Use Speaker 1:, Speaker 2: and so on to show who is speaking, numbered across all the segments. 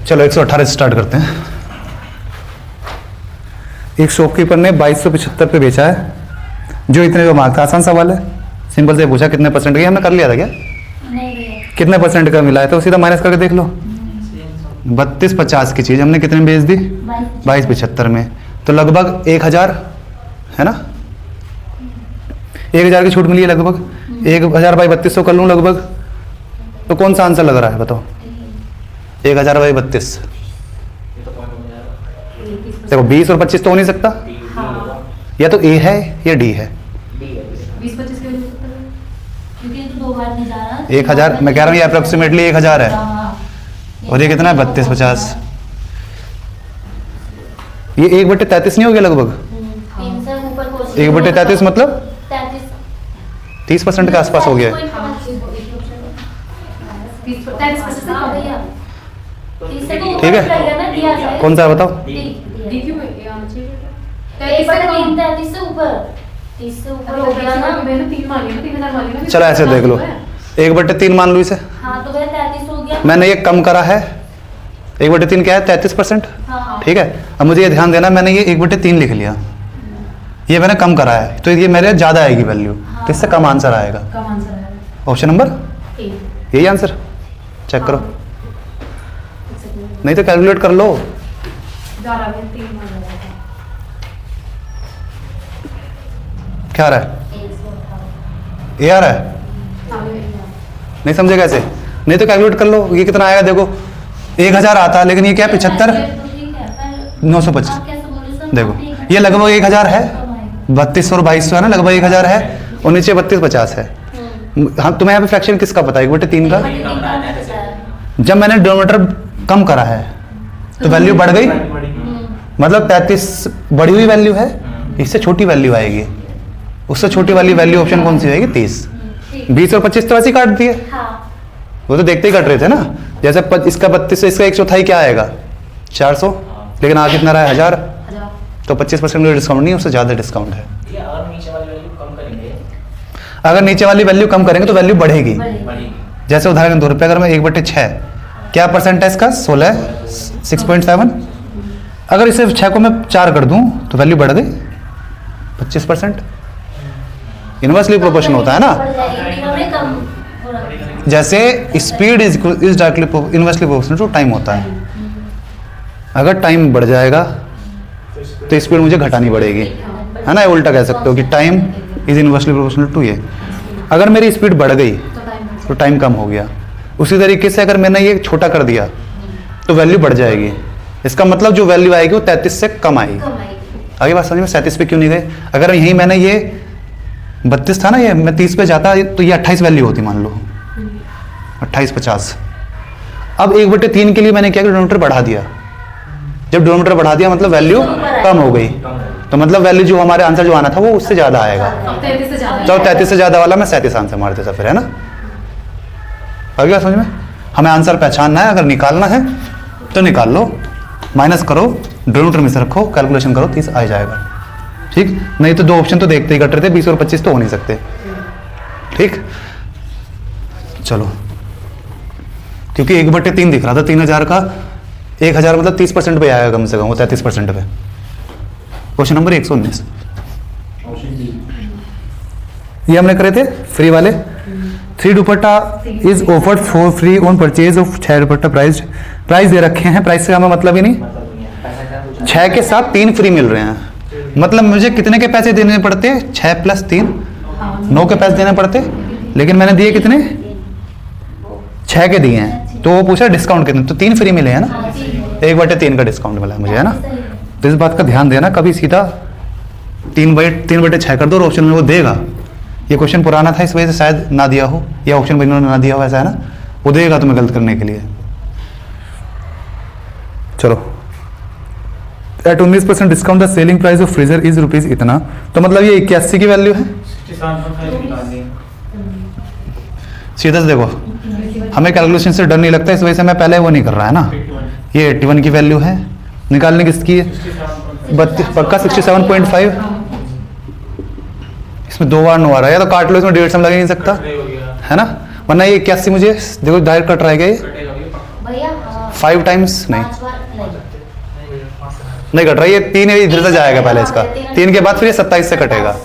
Speaker 1: चलो 118 से स्टार्ट करते हैं। एक शॉपकीपर ने 2275 पे बेचा है, जो इतने का माल था। आसान सवाल है, सिंपल से पूछा कितने परसेंट का, हमने कर लिया था क्या?
Speaker 2: नहीं,
Speaker 1: कितने परसेंट का मिला है तो सीधा माइनस करके देख लो। 3250 की चीज़ हमने कितने में बेच दी? 2275 में। तो लगभग 1000 है ना, 1000 की छूट मिली है लगभग। 1000 बाई 3200 कर लूँ लगभग, तो कौन सा आंसर लग रहा है बताओ? 1000 बाई 32। देखो 20 और 25 तो हो नहीं सकता, या तो ए है या डी है।
Speaker 2: 20-25 के क्योंकि ये तो 2 बार नहीं जा रहा।
Speaker 1: 1000 मैं कह रहा हूँ ये अप्रोक्सीमेटली 1000 है, और ये कितना है? 3250। ये 1/33 नहीं हो गया लगभग? 1/33 मतलब 30% के आसपास हो गया है। ठीक है, कौन सा बताओ? चलो ऐसे देख लो, 1/3 मान लो इसे। मैंने ये कम करा है, 1/3 क्या है? 33%। ठीक है, अब मुझे ये ध्यान देना, मैंने ये 1/3 लिख लिया, ये मैंने कम करा है, तो ये मेरे ज़्यादा आएगी वैल्यू, तो इससे कम आंसर आएगा। ऑप्शन नंबर यही आंसर, चेक करो, नहीं तो कैलकुलेट कर लो। क्या आ रहा है? ये आ रहा है, नहीं समझे कैसे? नहीं तो कैलकुलेट कर लो, ये कितना आएगा देखो। 1000 आता है, लेकिन ये क्या 75 925। देखो ये लगभग 1000 है, 32 और 22 है ना, लगभग 1000 है, और नीचे 3250 है। हम तुम्हें यहाँ पे फ्रैक्शन किसका पता है? 1/3 का। जब मैंने डिनोमिनेटर कम करा है तो वैल्यू बढ़ गई, मतलब 33 बढ़ी हुई वैल्यू है, इससे छोटी वैल्यू आएगी, उससे छोटी वाली वैल्यू ऑप्शन कौन सी आएगी? 30। 20 और 25 तो ऐसे ही काट दिए, वो तो देखते ही कट रहे थे ना। जैसे इसका 32 से इसका 1/4 क्या आएगा? 400, लेकिन आगे कितना रहा है? 1000, तो 25% का डिस्काउंट नहीं, उससे ज़्यादा डिस्काउंट है। अगर नीचे वाली वैल्यू कम करेंगे तो वैल्यू बढ़ेगी। जैसे उदाहरण के तौर पर अगर मैं 1/6, क्या परसेंट है इसका? 16, 6.7। अगर इसे 6 को मैं 4 कर दूं तो वैल्यू बढ़ गई 25%। इनवर्सली प्रोपोर्शन होता है ना, जैसे speed is directly inversely proportional to time होता है। अगर टाइम बढ़ जाएगा तो स्पीड मुझे घटानी पड़ेगी, है ना। उल्टा कह सकते हो कि time is inversely proportional to ये। अगर मेरी स्पीड बढ़ गई तो टाइम कम हो गया। उसी तरीके से अगर मैंने ये छोटा कर दिया तो वैल्यू बढ़ जाएगी। इसका मतलब जो वैल्यू आएगी वो 33 से कम आएगी। आगे बात समझ में? 37 पे क्यों नहीं गए? अगर यहीं मैंने ये 32 था ना, ये मैं 30 पे जाता तो ये 28 वैल्यू होती, मान लो 2850। अब 1/3 के लिए मैंने क्या? डिनोमिनेटर बढ़ा दिया। जब डिनोमिनेटर बढ़ा दिया मतलब वैल्यू कम हो गई, तो मतलब वैल्यू जो हमारे आंसर जो आना था वो उससे ज्यादा आएगा। तो 33 से ज्यादा वाला मैं 37 आंसर मार देता फिर, है ना। आगे बात समझ में? हमें आंसर पहचानना है, अगर निकालना है तो निकाल लो, माइनस करो, डिनोमिनेटर में से रखो, कैलकुलेशन करो, 30 आ जाएगा। ठीक, नहीं तो 2 ऑप्शन तो देखते ही कट रहे थे, 20 और 25 तो हो नहीं सकते। ठीक, चलो, क्योंकि 1/3 दिख रहा था 3000 का, 1000 मतलब 30% पे आएगा कम से कम, वो 33% पे। क्वेश्चन नंबर 119 ये हमने करे थे फ्री वाले। 3 dupatta is offered for free on purchase of 6 dupatta price दे रखे हैं। प्राइस से हमें मतलब ही नहीं, 6 के साथ 3 फ्री मिल रहे हैं। मतलब मुझे कितने के पैसे देने पड़ते? 6 + 3 9 के पैसे देने पड़ते, लेकिन मैंने दिए कितने? 6 के दिए हैं। तो वो पूछा डिस्काउंट कितने, तो 3 फ्री मिले हैं ना, 1/3 का डिस्काउंट मिला मुझे, है ना। तो इस बात का ध्यान देना, कभी सीधा 3/6 कर दो और ऑप्शन में वो देगा। ये क्वेश्चन पुराना था, इस वजह से शायद ना दिया हो, या ऑप्शन में ना दिया हो, ऐसा है ना, वो देगा तुम्हें गलत करने के लिए। चलो, at 19% discount the selling price of freezer is rupees इतना, तो मतलब ये 81 की वैल्यू है। सीधा से देखो, हमें कैलकुलेशन से डर नहीं लगता, इस वजह से मैं पहले वो नहीं कर रहा है ना। ये 81 की वैल्यू है, निकालने किसकी है? 32 पक्का 67.5। इसमें 2 बार 9 आ रहा है, या तो काट लो, इसमें 1.5 सम लग ही नहीं सकता, है ना। वरना ये 81 मुझे देखो डायरेक्ट कट रहेगा, ये 5 टाइम्स नहीं
Speaker 2: 5 बार नहीं।
Speaker 1: नहीं कट रहा, ये 3 इधर से जाएगा पहले इसका, 3 के बाद फिर ये 27 से कटेगा।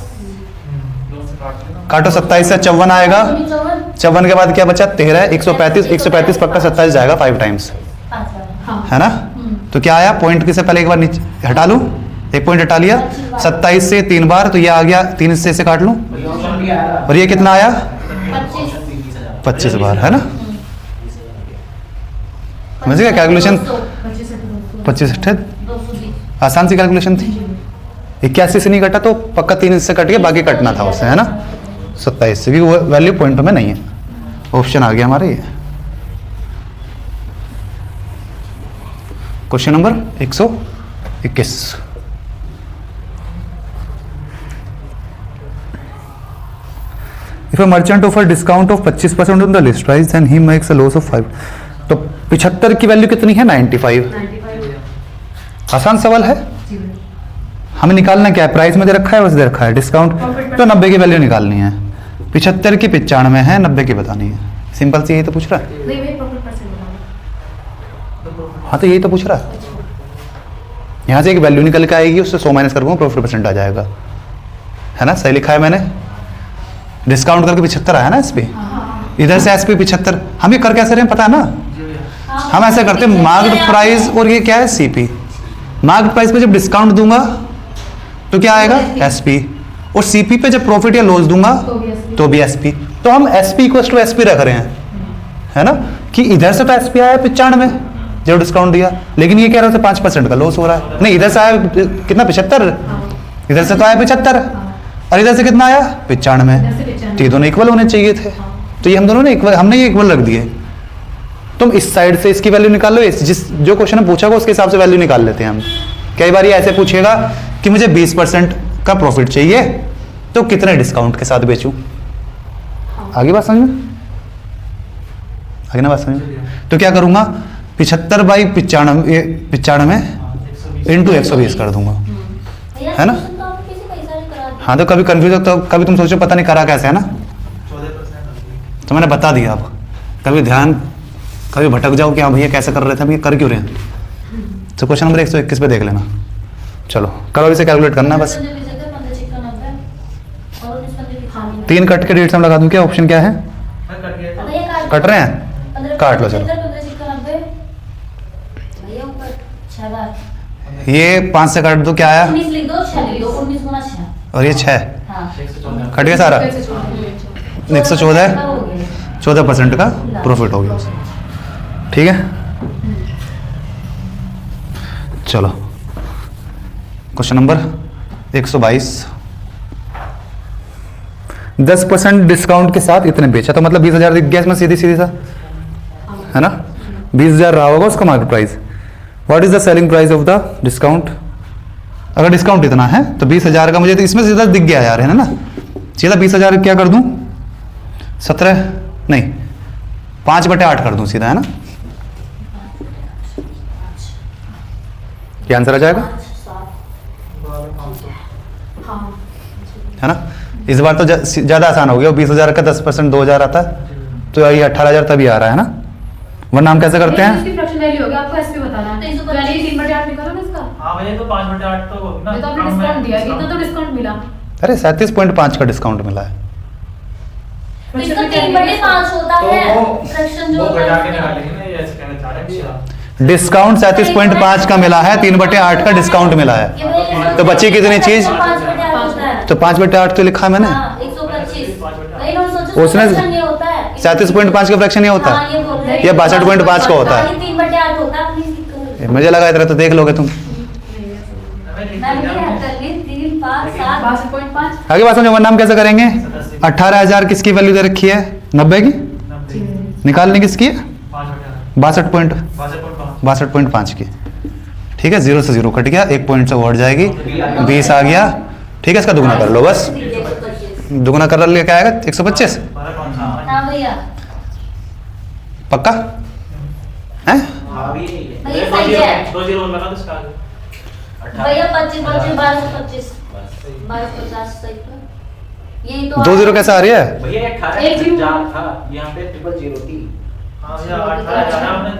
Speaker 1: काटो 27 से 54 आएगा, 54 के बाद क्या बचा 13, 135, 135 पक्का 27 जाएगा 5 टाइम्स,
Speaker 2: 5 बार।
Speaker 1: है ना। तो क्या आया, पॉइंट के से पहले एक बार नीचे हटा लूं, एक पॉइंट हटा लिया, 27 से 3 बार, तो ये आ गया 3 से काट लूं, और ये कितना आया 25 बार, है ना। समझ गया कैलकुलेशन, 25 आसान सी कैलकुलेशन थी। 81 से नहीं कटा तो पक्का 3 से कट के बाकी कटना था उससे, है ना। 27 से भी वो वैल्यू पॉइंटों में नहीं है। ऑप्शन आ गया हमारे ये। Question number 121। If a merchant offer discount of 25% on the list price and he makes a loss of 5, तो 75 की वैल्यू कितनी है 95। आसान सवाल है, हमें निकालना क्या है, प्राइस में दे रखा है बस दे रखा है, डिस्काउंट तो 90 की वैल्यू निकालनी है, 75 की 95 है, 90 की बतानी है, सिंपल सी यही तो पूछ रहा है। हाँ तो यही तो पूछ रहा है, यहाँ से एक वैल्यू निकल के आएगी, उससे 100 माइनस करूँगा, प्रॉफिट परसेंट आ जाएगा, है ना। सही लिखा है मैंने, डिस्काउंट करके 75 आया ना एसपी, इधर से एसपी 75। हम ये कर कैसे रहे हैं पता है ना, हम ऐसे करते हैं मार्केट प्राइस और ये क्या है सीपी। मार्केट प्राइस पे जब डिस्काउंट दूंगा तो क्या आएगा एसपी, और सीपी पे जब प्रॉफिट या लॉस दूंगा तो भी एसपी। तो हम एसपी इक्वल टू एसपी रख रहे हैं, है ना, कि इधर से तो एसपी आया 95 जब डिस्काउंट दिया, लेकिन ये कह रहा था 5% का लॉस हो रहा है। नहीं, इधर से आया कितना 75, इधर से तो आया 75, और इधर से कितना आया 95, तो ये दोनों इक्वल होने चाहिए थे, तो ये हम दोनों ने इक्वल, हमने ये इक्वल रख दिए। तुम इस साइड से इसकी वैल्यू निकाल लो, जिस जो क्वेश्चन ने पूछा उसके हिसाब से वैल्यू निकाल लेते हैं हम। कई बार ये ऐसे पूछेगा कि मुझे 20% का प्रॉफिट चाहिए तो कितने डिस्काउंट के साथ बेचूं। आगे बात समझ में, आगे ना बात समझ में। तो क्या करूंगा 75/95 इंटू 120 कर दूंगा, है ना। हाँ तो कभी कंफ्यूज होता, कभी तुम सोचो पता नहीं करा कैसे, है ना। तो मैंने बता दिया, अब कभी ध्यान कभी भटक जाओ कि हाँ भैया कैसे कर रहे थे, हम ये कर क्यों रहे हैं। तो क्वेश्चन नंबर 121 पे देख लेना। चलो कल इसे कैलकुलेट करना है बस। 3 कट के डेट हम लगा दूं, क्या ऑप्शन क्या है, कट रहे हैं, काट लो चलो। ये 5 से काट दो, क्या आया, और ये 6 कट गया सारा, 114 14% का प्रॉफिट हो गया, ठीक है। चलो क्वेश्चन नंबर 122। 10% डिस्काउंट के साथ इतने बेचा, तो मतलब 20,000 दिख गया इसमें सीधी सीधी सा, है ना। 20,000 रहा होगा उसका market price. What is the selling price of the discount, अगर डिस्काउंट इतना है तो 20,000 का मुझे तो इसमें सीधा दिख गया यार, है ना। सीधा 20,000 क्या कर दूं, 17 नहीं 5/8 कर दूं सीधा, है ना। क्या आंसर आ जाएगा, है ना। इस बार तो ज्यादा आसान हो गया, 20,000 का 10% 2,000 आता है, तो ये 18,000 तभी आ रहा है ना। वरना हम कैसे करते हैं,
Speaker 2: आपको एसपी बताना है, तो यानी 3/8 निकालो ना इसका।
Speaker 3: हां भैया तो 5/8 तो ना,
Speaker 2: तो आपने डिस्काउंट दिया, कितना तो डिस्काउंट मिला।
Speaker 1: अरे 37.5 का डिस्काउंट मिला है।
Speaker 2: तो इसका 3/5 होता है फ्रैक्शन जो
Speaker 3: वो घटा के निकालेंगे ना, ये ऐसे कहना चाह रहे हैं।
Speaker 1: डिस्काउंट 37.5 का मिला है, 3/8 का डिस्काउंट मिला है, तो बची कितनी चीज,
Speaker 2: 5/8
Speaker 1: तो 5/8 तो लिखा है मैंने,
Speaker 2: 125
Speaker 1: उसने 37.5 का फ्रैक्शन ये होता है, या 62.5 का होता है।
Speaker 2: 3/8 होता है।
Speaker 1: मुझे लगा इतना तो देख लोगे तुम। आगे बात समझो, वरना हम कैसे करेंगे, 18,000 किसकी वैल्यू दे रखी है, 90 की, निकालने किसकी है 62.5 की, ठीक है। 0 से 0 कट गया, 1 पॉइंट से बढ़ जाएगी, 20 आ गया, ठीक है। इसका दुगना कर लो बस, दुगना कर लिया क्या आएगा 125, पक्का है।
Speaker 2: भैया 25 1225 यही तो
Speaker 1: 2 0 कैसे आ रही है,
Speaker 4: भैया 18 था यहाँ पे 000 थी।
Speaker 3: हां भैया 18,000 आपने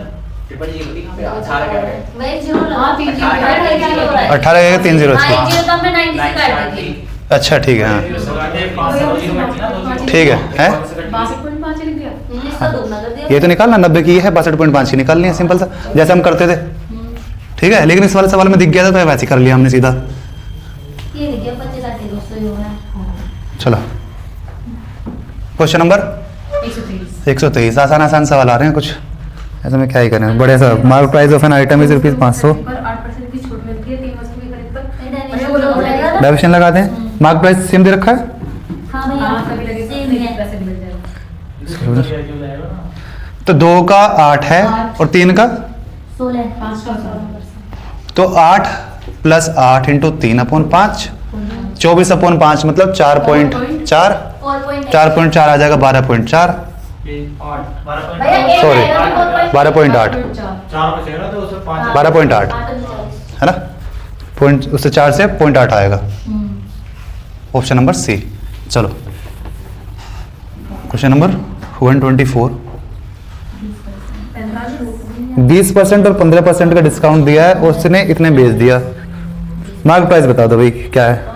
Speaker 4: ट्रिपल जीरो थी, कहाँ पे 18 क्या है?
Speaker 2: वही जीरो
Speaker 5: हाँ, 3 जीरो।
Speaker 1: 18 के 3 जीरो थी।
Speaker 2: जीरो तो हमने 90 से काट दी।
Speaker 1: अच्छा ठीक है, हाँ ठीक है, हैं
Speaker 5: 62.5 लिख दिया।
Speaker 2: इसका दोगुना कर दिया।
Speaker 1: ये तो निकालना 90 की है, 62.5 की निकालनी है, सिंपल सा जैसे हम करते थे। ठीक है, लेकिन इस वाले सवाल में दिख गया था तो वैसे ही कर लिया हमने सीधा।
Speaker 2: ये देखिए 25 आती 200 ही होगा।
Speaker 1: चलो क्वेश्चन नंबर
Speaker 5: 123।
Speaker 1: 123। आसान आसान सवाल आ रहे हैं कुछ, ऐसे में क्या ही करें। बड़े सा mark price of an item is ₹500।
Speaker 5: पर 8% की छूट मिलती है 3 वस्तु की खरीद पर।
Speaker 2: डेविएशन हो जाएगा ना?
Speaker 1: डेविएशन लगाते हैं। मार्क प्राइस सेम दे रखा है।
Speaker 2: हाँ भैया।
Speaker 5: हाँ, कभी लगे तो
Speaker 2: सेम ही है।
Speaker 5: पैसे मिल जाएगा।
Speaker 1: तो 2 का 8 है और 3 का
Speaker 2: 16
Speaker 5: 5 का 16।
Speaker 1: तो 8 + 8 × 3/5 24/5 मतलब 4.4 4.4 आ जाएगा 12.4
Speaker 2: भैया
Speaker 1: Sorry, 12.8
Speaker 5: 4।
Speaker 1: 12.8 है ना, पॉइंट उससे 4 से 0.8 आएगा। Option number C. चलो क्वेश्चन नंबर 124। 20% और 15% का डिस्काउंट दिया है और उसने इतने बेच दिया। मार्क प्राइस बता दो भाई क्या है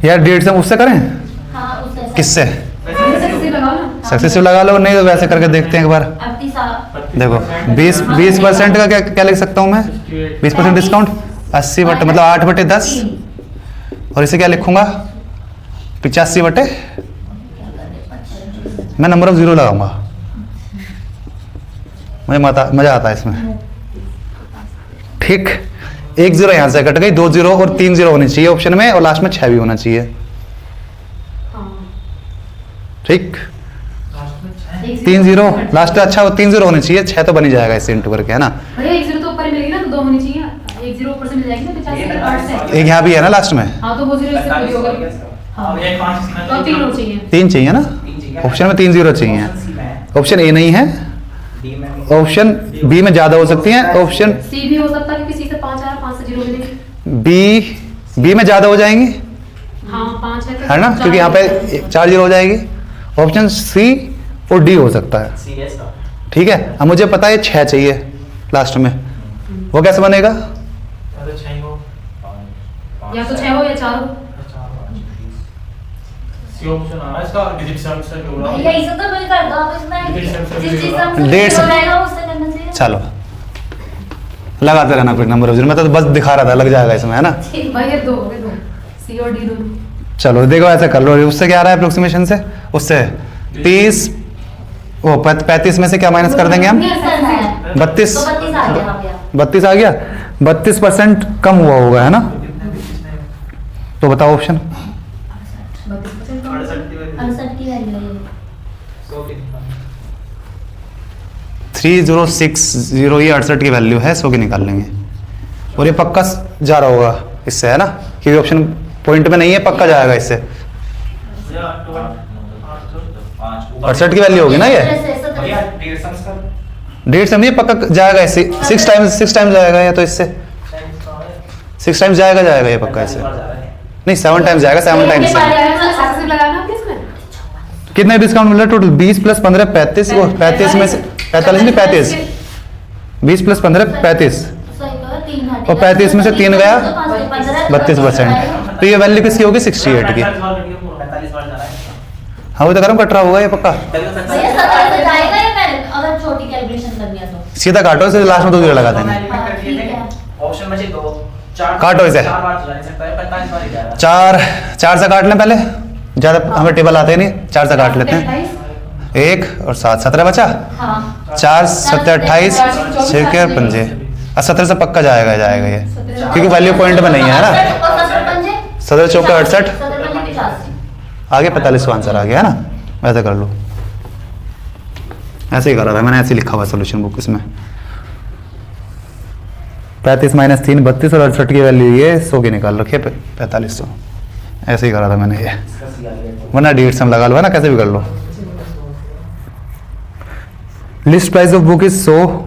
Speaker 1: यार। 150 हम उससे करें, किससे? सक्सेसिव लगा लो, नहीं तो वैसे करके देखते हैं एक बार। देखो 20% का क्या क्या लिख सकता हूँ मैं? 20% डिस्काउंट 80 बटे मतलब 8/10 और इसे क्या लिखूंगा 85 मैं नंबर ऑफ जीरो लगाऊंगा, मुझे मजा आता है इसमें। ठीक, 1 जीरो यहां से कट गई, 2 जीरो और 3 जीरो होनी चाहिए ऑप्शन में और लास्ट में 6 भी होना चाहिए। ठीक, 3 जीरो लास्ट में, अच्छा वो 3 जीरो होनी चाहिए, 6 तो बनी जाएगा इससे इंटू करके, है ना।
Speaker 5: भैया 1 जीरो तो ऊपर ही मिलेगी ना, तो 2 होनी चाहिए। 1 जीरो ऊपर से मिल जाएगी ना 50 से 8 से।
Speaker 1: एक यहाँ भी है ना लास्ट में,
Speaker 5: हाँ, तो वो जीरो इससे पूरी हो गई। हाँ, तो 3 होनी चाहिए।
Speaker 1: 3 चाहिए ना, ऑप्शन में 3 जीरो चाहिए। ऑप्शन ए नहीं है, ऑप्शन बी में ज्यादा हो सकती है, ऑप्शन
Speaker 5: सी भी हो सकता है क्योंकि सी से 5 आ रहा, 5 से 0 मिलेगी।
Speaker 1: बी में ज्यादा हो जाएंगी,
Speaker 5: हाँ 5
Speaker 1: है ना, क्योंकि यहाँ पे 4 जीरो हो जाएगी। ऑप्शन सी और डी हो सकता है।
Speaker 4: सीरियस का
Speaker 1: ठीक है, अब मुझे पता है 6 चाहिए लास्ट में, वो कैसे बनेगा?
Speaker 5: या तो 6 हो या 4 हो।
Speaker 2: भैया इसे तो मैं कर दो आप इसमें जिस चीज का
Speaker 1: 150
Speaker 2: हो जाएगा उससे करना चाहिए।
Speaker 1: चलो लगाते रहना फिर नंबर ऑफ जीरो, मैं तो बस दिखा रहा था लग जाएगा इसमें, है ना।
Speaker 5: भाई ये 2 हो गए, 2 सी और डी दोनों।
Speaker 1: चलो देखो ऐसा कर लो, उससे क्या आ रहा है अप्रोक्सीमेशन से, उससे 30 वो 35 में से क्या माइनस कर देंगे हम? 32
Speaker 2: तो 32 आ गया भैया।
Speaker 1: 32 आ गया, 32% कम हुआ होगा, है ना। तो बताओ ऑप्शन।
Speaker 2: 68 की वैल्यू है ये।
Speaker 1: 3060, ये 68 की वैल्यू है, 100 की निकाल लेंगे और ये पक्का जा रहा होगा इससे, है ना, क्योंकि ऑप्शन पॉइंट में नहीं है, पक्का जाएगा इससे। 68 की वैल्यू होगी ना ये, 1.5 नहीं पक्का जाएगा इससे, 6 टाइम्स जाएगा या तो इससे 6 टाइम्स जाएगा ये पक्का इससे, नहीं 7 टाइम्स जाएगा, 7 टाइम्स से।
Speaker 5: सक्सेसिव लगाना है इसमें।
Speaker 1: कितना डिस्काउंट मिल रहा है टोटल? 20 + 15 35, वो 35 में से 45 नहीं 35, 20 + 15 35 और 35 में से 3 गया 32%। तो ये वैल्यू किसकी होगी? 68 की।
Speaker 4: 45 बार जा रहा है।
Speaker 1: हाँ वो तो गर्म कट रहा होगा ये पक्का।
Speaker 2: भैया 70 से जाएगा या मैं अगर छोटी कैलकुलेशन करनी है तो
Speaker 1: सीधा काटो इसे, लास्ट में 2 जीरो लगा देंगे।
Speaker 2: ठीक है।
Speaker 4: ऑप्शन बचे 2, 4
Speaker 1: काटो इसे।
Speaker 4: 4 बार चला नहीं सकता है, 45 बार ही जाएगा।
Speaker 1: 4 से काट लें पहले, ज़्यादा हमें टेबल आते नहीं, 4 से काट लेते हैं। 1 और 7 17 बचा,
Speaker 2: हाँ
Speaker 1: 4 7 28 6 के 5 और 17 से पक्का जाएगा ये, क्योंकि वैल्यू पॉइंट में नहीं है ना। 17 चौके 68, आगे 45 का आंसर आ गया, है ना। वैसे कर लो, ऐसे ही कर रहा था मैंने, ऐसे लिखा हुआ सोल्यूशन बुक इसमें। 35 - 3 32 और 68 की वैल्यू ये 100 की निकाल रखी है 4500, ऐसे ही करा था मैंने ये, वरना 150 लगा लो, है ना, कैसे भी कर लो। List price of book is 100,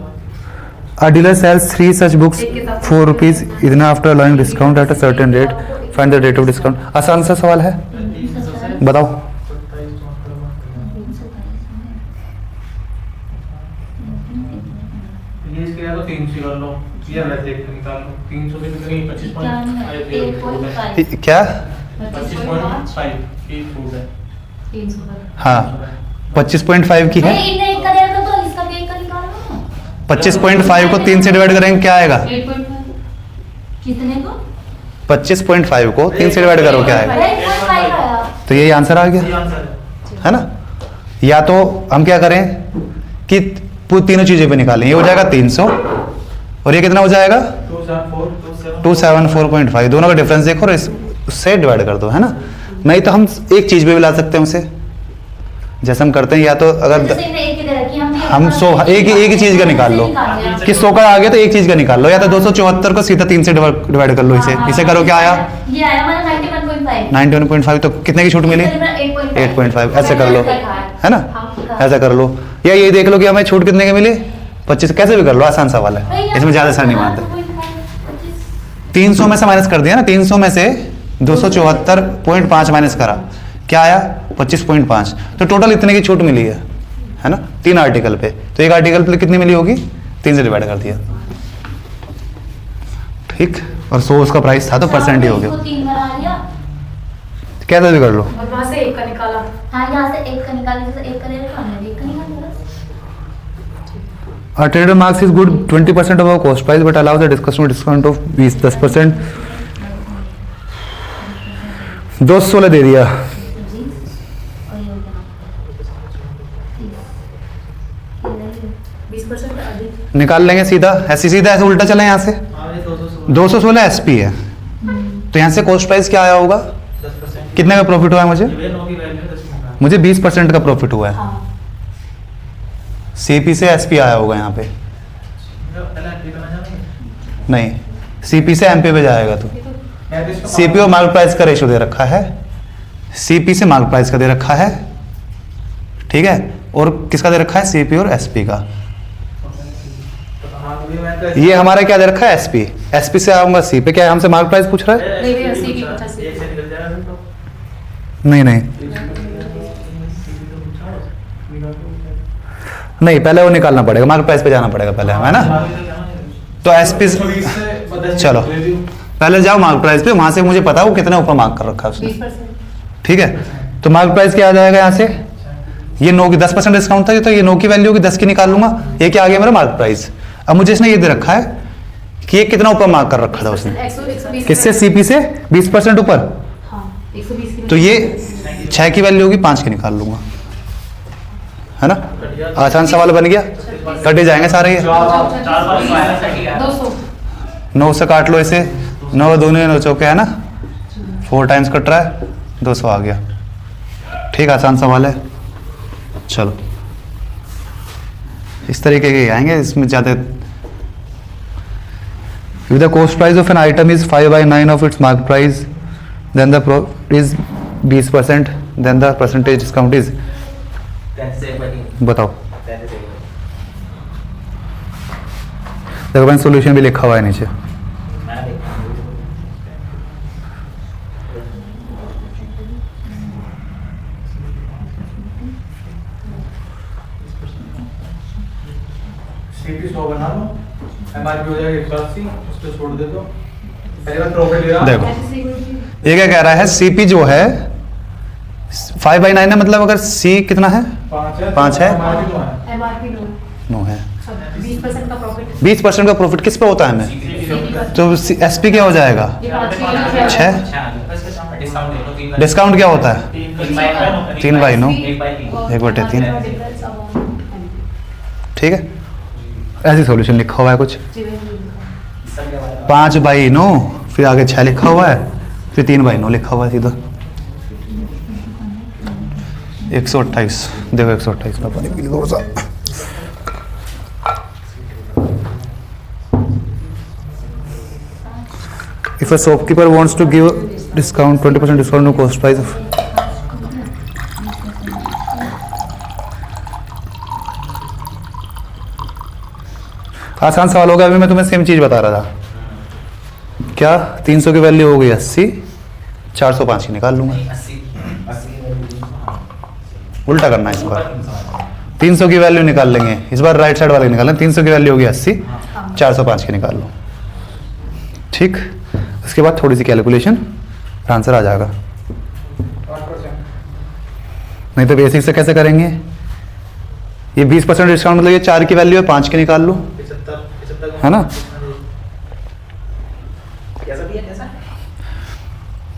Speaker 1: a dealer sells 3 such books for rupees इतना after allowing discount at a certain rate, find the rate of discount। आसान सा सवाल है, बताओ।
Speaker 3: है तो 300 कर लो, या वैसे एक निकाल लो। 300 से कितनी 25
Speaker 2: क्या नहीं है, 8.5
Speaker 1: क्या
Speaker 3: 25.5 की छूट है।
Speaker 5: 300 का।
Speaker 1: हाँ 25.5 की है।
Speaker 2: नहीं, इनने एक का देगा तो इसका भी एक का निकालो ना।
Speaker 1: 25.5 को 3 से डिवाइड करेंगे क्या आएगा?
Speaker 5: 8.5
Speaker 2: कितने को?
Speaker 1: 25.5 को 3 से डिवाइड करो क्या आएगा?
Speaker 2: 8.5 आया।
Speaker 1: तो यही आंसर आ
Speaker 3: ये
Speaker 1: गया,
Speaker 3: आंसर है।
Speaker 1: है ना? या तो हम क्या करें कि तीनों चीजें पे निकालें, ये हो जाएगा 300 और ये कितना हो जाएगा 274.5। दोनों का डिफरेंस देखो और उससे डिवाइड कर दो, है ना? नहीं तो हम एक चीज पे भी ला सकते हैं उसे, जैसे हम करते हैं। या तो अगर
Speaker 2: जैसे इनने एक की दे रखी है,
Speaker 1: हम 100 एक ही चीज का निकाल लो कि 100 का आ गया तो एक चीज का निकाल लो, या तो 274 को सीधा 3 से डिवाइड कर लो। इसे करो क्या आया?
Speaker 2: ये आया हमारा 91.5।
Speaker 1: 91.5। तो कितने की छूट मिली? 8.5। ऐसे कर लो, है ना? ऐसा कर लो। या ये देख लो कि हमें छूट कितने की मिली? 25। कैसे भी कर लो, आसान सवाल है, इसमें ज्यादा सर नहीं मानते। 300 में से माइनस कर दिया ना, 300 में से 274.5 माइनस करा, क्या आया? 25.5। तो टोटल इतने की छूट मिली है ना? 3 आर्टिकल पे। तो एक आर्टिकल पे कितनी मिली होगी? 3 से डिवाइड कर दिया, ठीक। और 100 उसका प्राइस था तो परसेंट ही हो गया।
Speaker 2: 3 बना लिया।
Speaker 1: कैसे भी कर लो।
Speaker 5: और वहाँ से 1 का निकाला।
Speaker 2: हाँ, यहाँ से एक का निकाल, जैसे एक का दे रखा है, एक का निकाल बस।
Speaker 1: Alternative marks is good 20% above cost price but allows a discount of 10%। 216 दे दिया।
Speaker 2: और ये हो गया
Speaker 5: 20% अधिक।
Speaker 1: निकाल लेंगे सीधा, ऐसे सीधा ऐसे उल्टा चले यहाँ से। 216 एसपी है तो यहाँ से कॉस्ट प्राइस क्या आया होगा?
Speaker 3: 10%।
Speaker 1: कितने का प्रॉफिट हुआ है मुझे?
Speaker 3: ये 9 की वैल्यू 10 में।
Speaker 1: मुझे 20% का प्रॉफिट हुआ है।
Speaker 5: हाँ।
Speaker 1: सीपी से एसपी आया होगा यहाँ पे,
Speaker 3: पहले एंट्री करना चाहेंगे।
Speaker 1: नहीं सीपी से एमपी पे जाएगा। तो
Speaker 3: मैं तो इसको
Speaker 1: सीपी और मार्क प्राइस का रेशो दे रखा है, सीपी से मार्क प्राइस का दे रखा है, ठीक है। और किसका दे रखा है? सीपी और एसपी का।
Speaker 3: हाँ, तो मैं तो
Speaker 1: ये हमारा क्या दे रखा है? एसपी। एसपी से आऊंगा सी पे, क्या हमसे मार्क प्राइस पूछ रहा है?
Speaker 5: नहीं, नहीं, 80 की 50
Speaker 3: एक से निकल जाएगा फिर तो।
Speaker 1: नहीं नहीं नहीं, पहले वो निकालना पड़ेगा, मार्क प्राइस पे जाना पड़ेगा पहले हमें, है ना? तो एसपी चलो पहले जाओ मार्क प्राइस पे, वहां से मुझे पता है वो कितना ऊपर मार्क कर रखा है उसने,
Speaker 5: 20%।
Speaker 1: ठीक है। तो मार्क प्राइस क्या आ जाएगा यहाँ से? ये 9 की 10% डिस्काउंट था, तो ये 9 की वैल्यू होगी, 10 की निकाल लूंगा। ये क्या आ गया मेरा मार्क प्राइस। अब मुझे इसने ये दे रखा है कि ये कितना ऊपर मार्क कर रखा था उसने,
Speaker 5: 120
Speaker 1: किससे? सीपी से 20% ऊपर।
Speaker 5: हाँ, 120 की।
Speaker 1: तो ये 6 की वैल्यू होगी, 5 की निकाल लूंगा, है ना? आसान सवाल बन गया, कटे जाएंगे सारे ये।
Speaker 5: 200।
Speaker 1: 9 से काट लो इसे, 9 दूनी 9 चौके, है ना? 4 टाइम्स कट रहा है, 200 आ गया, ठीक। आसान सवाल है, चलो इस तरीके के आएंगे, इसमें ज़्यादा। If the cost price of an item is 5/9 of its mark price, then the profit is 20%, then the percentage discount is,
Speaker 4: 10 से 1
Speaker 1: बताओ।
Speaker 4: 10 से 1
Speaker 1: देखो मैंने सोल्यूशन भी लिखा हुआ है नीचे।
Speaker 4: मैं देखता हूँ।
Speaker 3: सीपी 100 बना लो, एमआरपी हो जाएगा 180, उस पे छोड़ दे दो। पहले बार प्रॉफिट ले रहा
Speaker 1: देखो ये क्या कह रहा है? सीपी जो है 5/9 है, मतलब अगर सी कितना है? 5 है।
Speaker 5: MRP
Speaker 1: 9 है।
Speaker 5: 20% का प्रॉफिट।
Speaker 1: 20% का प्रॉफिट किस पे होता है हमें? तो एसपी क्या हो जाएगा?
Speaker 5: ये 5
Speaker 1: छः।
Speaker 4: डिस्काउंट दे दो 3
Speaker 1: डिस्काउंट क्या होता है? 3/9,
Speaker 4: 1/3
Speaker 1: 1/3, ठीक है। ऐसे सॉल्यूशन लिखा हुआ है कुछ, 5/9, फिर आगे 6 लिखा हुआ है, फिर 3/9 लिखा हुआ है सीधा। 128, देखो 128 में पानी पी लो थोड़ा सा। If a shopkeeper wants to give discount 20% discount on cost price of, आसान सवाल होगा। अभी मैं तुम्हें सेम चीज बता रहा था, क्या 300 की वैल्यू हो गई 80, 405 की निकाल लूंगा।
Speaker 4: 80
Speaker 1: उल्टा करना है इस बार, 300 की वैल्यू निकाल लेंगे इस बार, राइट साइड वाले निकालें। 300 की वैल्यू होगी 80,
Speaker 5: हाँ।
Speaker 1: 405 की निकाल लो। ठीक, उसके बाद थोड़ी सी कैलकुलेशन, आंसर आ जाएगा।
Speaker 3: 8%।
Speaker 1: नहीं तो बेसिक से कैसे करेंगे? ये 20% डिस्काउंट मतलब ये 4 की वैल्यू है, 5 की निकाल लो,
Speaker 3: 75
Speaker 1: है ना?
Speaker 4: कैसा दिया कैसा?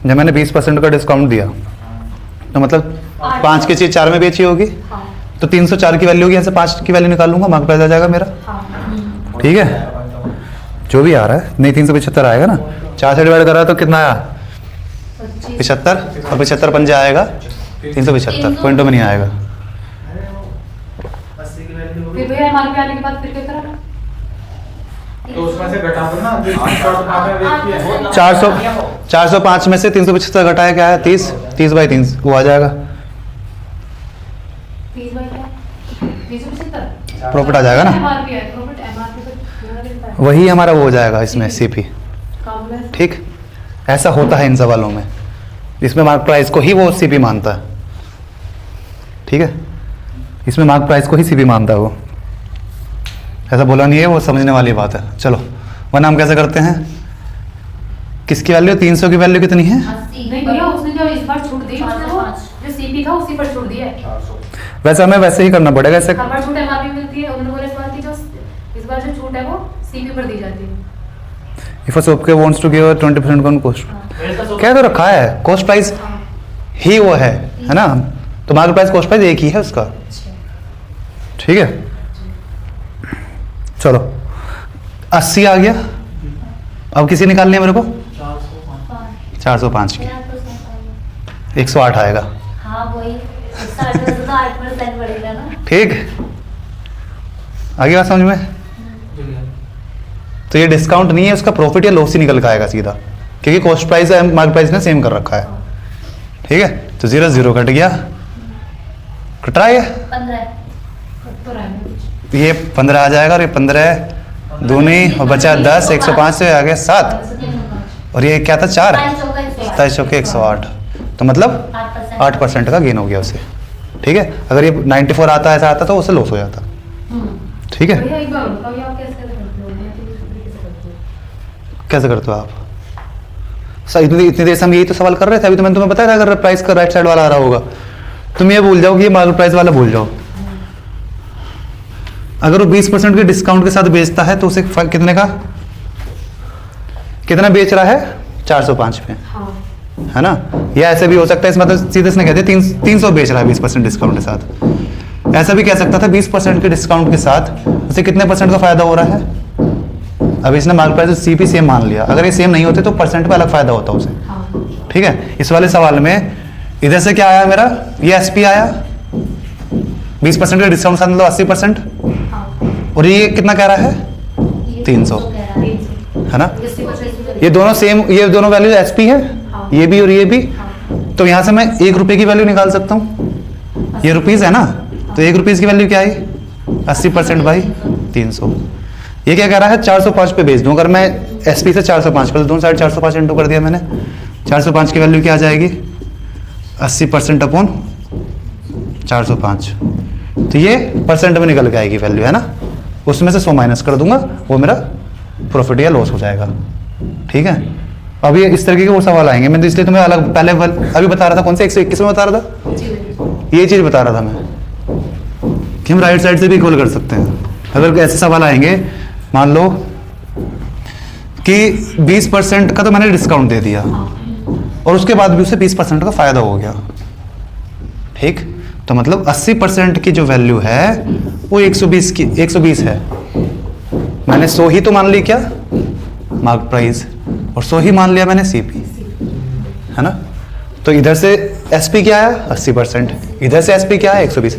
Speaker 1: जब मैंने 20% का डिस्काउंट दिया तो मतलब 5 की चीज़ 4 में बेची होगी,
Speaker 5: हाँ
Speaker 1: तो 304 की वैल्यू होगी, ऐसे 5 की वैल्यू निकालूंगा, मार्क प्राइस आ जाएगा मेरा।
Speaker 5: हाँ।
Speaker 1: ठीक है, जो भी आ रहा है, नहीं 375 आएगा ना, 4 से डिवाइड कर रहा है तो कितना आया? 75, और 75 पंजे आएगा 375, पॉइंटों में नहीं आएगा।
Speaker 4: 80 की वैल्यू
Speaker 5: फिर भैया MRP आने के बाद फिर क्या करा?
Speaker 3: तो उसमें से घटा दो ना, जो 405 में बेचती है।
Speaker 1: 405 में से 375 घटाया क्या है? 30, 30/3 वो आ जाएगा,
Speaker 5: 30 बाई क्या? 375
Speaker 1: प्रॉफिट आ जाएगा ना।
Speaker 5: MRP है, प्रॉफिट MRP पर कितना देता है?
Speaker 1: वही हमारा वो हो जाएगा इसमें CP।
Speaker 5: काम में
Speaker 1: ठीक, ऐसा होता है इन सवालों में, इसमें मार्क प्राइस को ही वो CP मानता है। ठीक है, इसमें मार्क प्राइस को ही CP मानता है वो, ऐसा बोला नहीं है, वो समझने वाली बात है। चलो वरना हम कैसे करते हैं? किसकी वैल्यू? 300 की वैल्यू कितनी है?
Speaker 2: 80
Speaker 5: नहीं भैया, उसने जो इस बार छूट दी उसने वो
Speaker 2: 405
Speaker 5: जो CP था उसी पर छूट दिया है।
Speaker 3: 400।
Speaker 1: वैसे हमें वैसे ही करना पड़ेगा ऐसे।
Speaker 5: हर बार छूट MRP मिलती है, उन्होंने बोला इस बार जो छूट है वो CP पर दी जाती है।
Speaker 1: If a shopkeeper wants to give 20% on cost, क्या तो रखा है, कॉस्ट प्राइस ही वो है ना, तो मार्केट प्राइस कॉस्ट प्राइस एक ही है उसका। ठीक है, चलो 80 आ गया, अब किसी निकालनी है मेरे को? 405 की, 108 आएगा।
Speaker 2: हाँ वही 8% बढ़ेगा ना।
Speaker 1: ठीक, आगे बात समझ में? तो ये डिस्काउंट नहीं है, उसका प्रॉफिट या लॉस ही निकल के आएगा सीधा, क्योंकि कॉस्ट प्राइस है मार्केट प्राइस ने सेम कर रखा है। ठीक है, तो 0 0 कट गया, कट रहा है
Speaker 2: 15
Speaker 5: तो रहेंगे
Speaker 1: ये 15 आ जाएगा, और ये 15 दूनी और बचा 10, 105 से आ गया 7, और ये क्या था 4, 27 चौके 108, तो मतलब 8% का गेन हो गया उसे। ठीक है, अगर ये 94 आता ऐसा आता तो उसे लॉस हो जाता। ठीक है,
Speaker 5: भैया एक बार बताओ ये आप कैसे करते हो? मैं तो कैसे करते हो?
Speaker 1: कैसे करते हो आप? सर इतनी देर से हम यही तो सवाल कर रहे थे, अभी तो मैंने तुम्हें बताया था अगर प्राइस का राइट साइड वाला आ रहा होगा तुम ये भूल जाओ कि ये मार्केट प्राइस वाला भूल जाओ। अगर वो 20% के डिस्काउंट के साथ बेचता है तो उसे कितने का, कितना बेच रहा है? 405 पे,
Speaker 5: हाँ
Speaker 1: है ना? या ऐसे भी हो सकता है, इस मतलब सीधे इसने कहते 300 बेच रहा है 20% डिस्काउंट के साथ। ऐसा भी कह सकता था 20% के डिस्काउंट के साथ उसे कितने % का फायदा हो रहा है? अब इसने मार्केट प्राइस CP सेम मान लिया, अगर ये सेम नहीं होते तो % पे अलग फायदा होता उसे।
Speaker 5: हाँ
Speaker 1: ठीक है, इस वाले सवाल में इधर से क्या आया मेरा? ये SP आया 20% के डिस्काउंट साथ, मतलब 80%,
Speaker 5: हाँ
Speaker 1: और ये कितना कह रहा है? 300, है ना? ये दोनों सेम, ये दोनों वैल्यू SP है,
Speaker 5: हाँ।
Speaker 1: ये भी और ये भी,
Speaker 5: हाँ
Speaker 1: तो यहाँ से मैं 1 रुपए की वैल्यू निकाल सकता हूँ। ये रुपीज़ है ना, तो 1 रुपीज़ की वैल्यू क्या आई? 80% बाई 300। ये क्या कह रहा है? 405 पे बेच दूँ, अगर मैं SP से 405 कर दूँ, साइड 405 इंटू कर दिया मैंने, 405 की वैल्यू क्या आ जाएगी? 80% अपॉन 405, तो ये % में निकल के आएगी वैल्यू, है ना? उसमें से 100 माइनस कर दूंगा, वो मेरा प्रॉफिट या लॉस हो जाएगा। ठीक है, अब ये इस तरीके के वो सवाल आएंगे, मैं तो इसलिए तुम्हें अलग पहले अभी बता रहा था, कौन से 121 में बता रहा था, ये चीज़ बता रहा था मैं कि हम राइट साइड से भी इक्वल कर सकते हैं। अगर ऐसे सवाल आएंगे, मान लो कि 20% का तो मैंने डिस्काउंट दे दिया और उसके बाद भी उसे 20% का फायदा हो गया। ठीक, तो मतलब 80% की जो वैल्यू है वो 120 है। मैंने 100 ही तो मान ली क्या मार्केट प्राइस, और 100 ही मान लिया मैंने CP, है ना? तो इधर से SP क्या आया? 80%, इधर से SP क्या है? 120,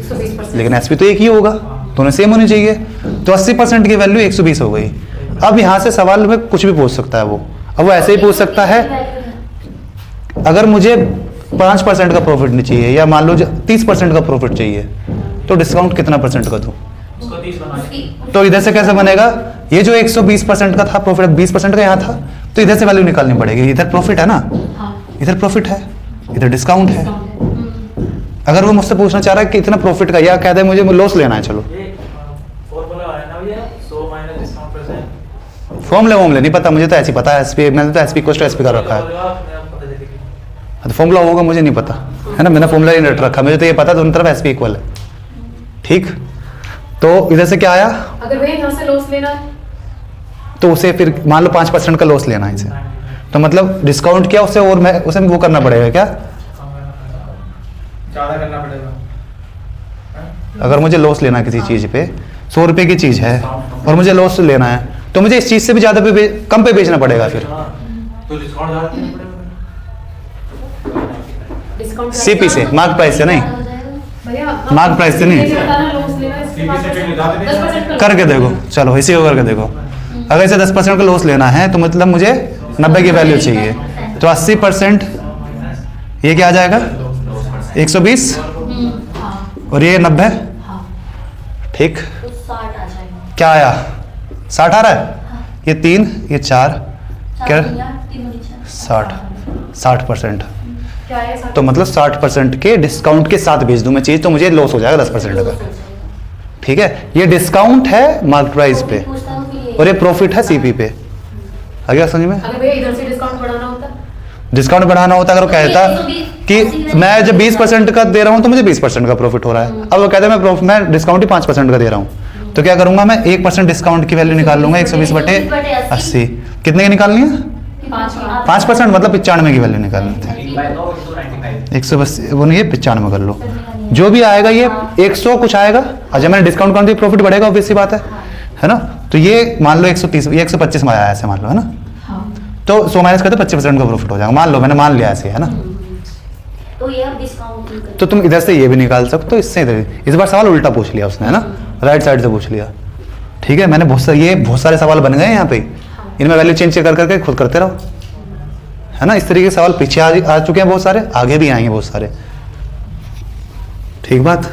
Speaker 1: लेकिन SP तो एक ही होगा, दोनों सेम होनी चाहिए, तो 80% की वैल्यू 120 हो गई। अब यहाँ से सवाल में कुछ भी पूछ सकता है वो, अब वो ऐसे ही पूछ सकता है, अगर मुझे 5% का प्रॉफिट नहीं चाहिए, या मान लो 30% का प्रॉफिट चाहिए, तो डिस्काउंट कितना % का दूं?
Speaker 4: उसको 30 बना,
Speaker 1: तो इधर से कैसे बनेगा? ये जो 120% का था प्रॉफिट, 20% का यहाँ था, तो इधर से वैल्यू निकालनी पड़ेगी। इधर प्रॉफिट है ना, इधर प्रॉफिट है, इधर डिस्काउंट है। अगर वो मुझसे पूछना चाह रहा है कि इतना प्रॉफिट का, या कह दे मुझे लॉस लेना है, चलो
Speaker 4: ये फॉर्मूला है ना भैया, 100 माइनस डिस्काउंट %,
Speaker 1: फॉर्मूले वॉर्मूले नहीं पता मुझे, तो ऐसे ही पता है एसपी, मैंने तो एसपी कोस्ट एसपी कर रखा है। तो फॉर्मूला होगा मुझे नहीं पता है ना, मैंने फॉर्मूला नहीं रट रखा, मुझे तो ये पता दोनों तरफ एसपी इक्वल है। ठीक, तो इधर से क्या आया,
Speaker 5: अगर भैया यहाँ से लॉस लेना है
Speaker 1: तो उसे फिर मान लो 5% का लॉस लेना है इसे, तो मतलब डिस्काउंट किया उससे, और मैं उसे वो करना पड़ेगा क्या,
Speaker 3: ज़्यादा करना पड़ेगा।
Speaker 1: अगर मुझे लॉस लेना है किसी चीज़ पे, 100 रुपये की चीज़ है और मुझे लॉस लेना है, तो मुझे इस चीज़ से भी ज़्यादा पे कम पे बेचना पड़ेगा फिर,
Speaker 3: तो डिस्काउंट ज़्यादा देना पड़ेगा।
Speaker 5: डिस्काउंट
Speaker 1: सीपी से, मार्क प्राइस से नहीं,
Speaker 5: भैया
Speaker 1: मार्क प्राइस से नहीं।
Speaker 5: ये बताना लॉस लेना है इसके
Speaker 3: CP से फिर निकाल देंगे।
Speaker 5: 10%
Speaker 1: करके देखो, चलो इसी को करके देखो। अगर इसे 10% का लॉस लेना है तो मतलब मुझे 90 की वैल्यू चाहिए, तो 80% ये क्या आ जाएगा 120 और ये 90, ठीक,
Speaker 2: तो 60 आ जाएगा।
Speaker 1: क्या आया 60 आ रहा है, ये 3 ये 4 क्या 60%
Speaker 5: क्या है
Speaker 1: तो मतलब 60% के डिस्काउंट के साथ बेच दूं मैं चीज़, तो मुझे लॉस हो जाएगा 10% का। ठीक है, ये डिस्काउंट है मार्क प्राइस पे और ये प्रॉफिट है सीपी पे। आ गया समझ में,
Speaker 5: अगर भैया इधर से डिस्काउंट बढ़ाना होता
Speaker 1: डिस्काउंट बढ़ाना होता अगर वो कहता कि मैं जब 20% का दे रहा हूं तो मुझे 20% का प्रॉफिट हो रहा है, अब वो कहता है मैं डिस्काउंट ही 5% का दे रहा हूं, तो क्या करूंगा मैं 1% डिस्काउंट की वैल्यू निकाल लूंगा 120/80, कितने की निकालनी है 5%, मतलब 95 की वैल्यू निकालनी थी, 180 वो नहीं है 95 कर लो, जो भी आएगा ये 100 कुछ आएगा, और जब मैंने डिस्काउंट कर दिया प्रॉफिट बढ़ेगा, ऑब्वियस सी बात है ना। तो ये मान लो 130 ये 125 में आया ऐसे मान लो, है ना, तो 100 माइनस करते 25% का प्रॉफिट हो जाएगा, मान लो मैंने मान लिया ऐसे, है ना।
Speaker 2: तो ये अब डिस्काउंट
Speaker 1: तो तुम इधर से ये भी निकाल सकते हो, इससे इधर, इस बार सवाल उल्टा पूछ लिया उसने, है ना, राइट साइड से पूछ लिया। ठीक है, मैंने बहुत सारे सवाल बन गए यहाँ पे, इनमें वैल्यू चेंज कर करके खुद करते रहो, है ना। इस तरीके के सवाल पीछे आ चुके हैं बहुत सारे, आगे भी आएंगे बहुत सारे। ठीक बात,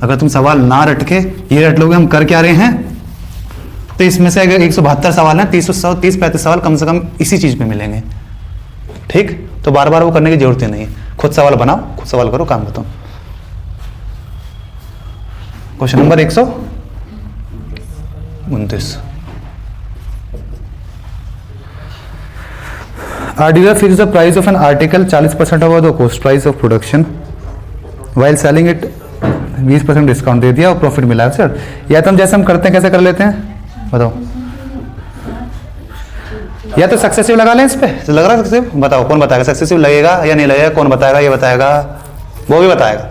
Speaker 1: अगर तुम सवाल ना रट के ये रट लोगे हम कर क्या रहे हैं, तो इसमें से अगर 172 सवाल हैं, 30-35 सवाल कम से कम इसी चीज पे मिलेंगे। ठीक, तो बार बार वो करने की जरूरत ही नहीं है, खुद सवाल बनाओ, खुद सवाल करो, काम बताओ। Question number 129, Our dealer fixes the price of an article 40% above the cost price of production while selling it 20% discount दे दिया और प्रॉफिट मिला है सर। या तो हम जैसे हम करते हैं कैसे कर लेते हैं बताओ, या तो सक्सेसिव लगा लें इस पे, तो लग रहा है सक्सेसिव, बताओ कौन बताएगा सक्सेसिव लगेगा या नहीं लगेगा, कौन बताएगा, ये बताएगा वो भी बताएगा,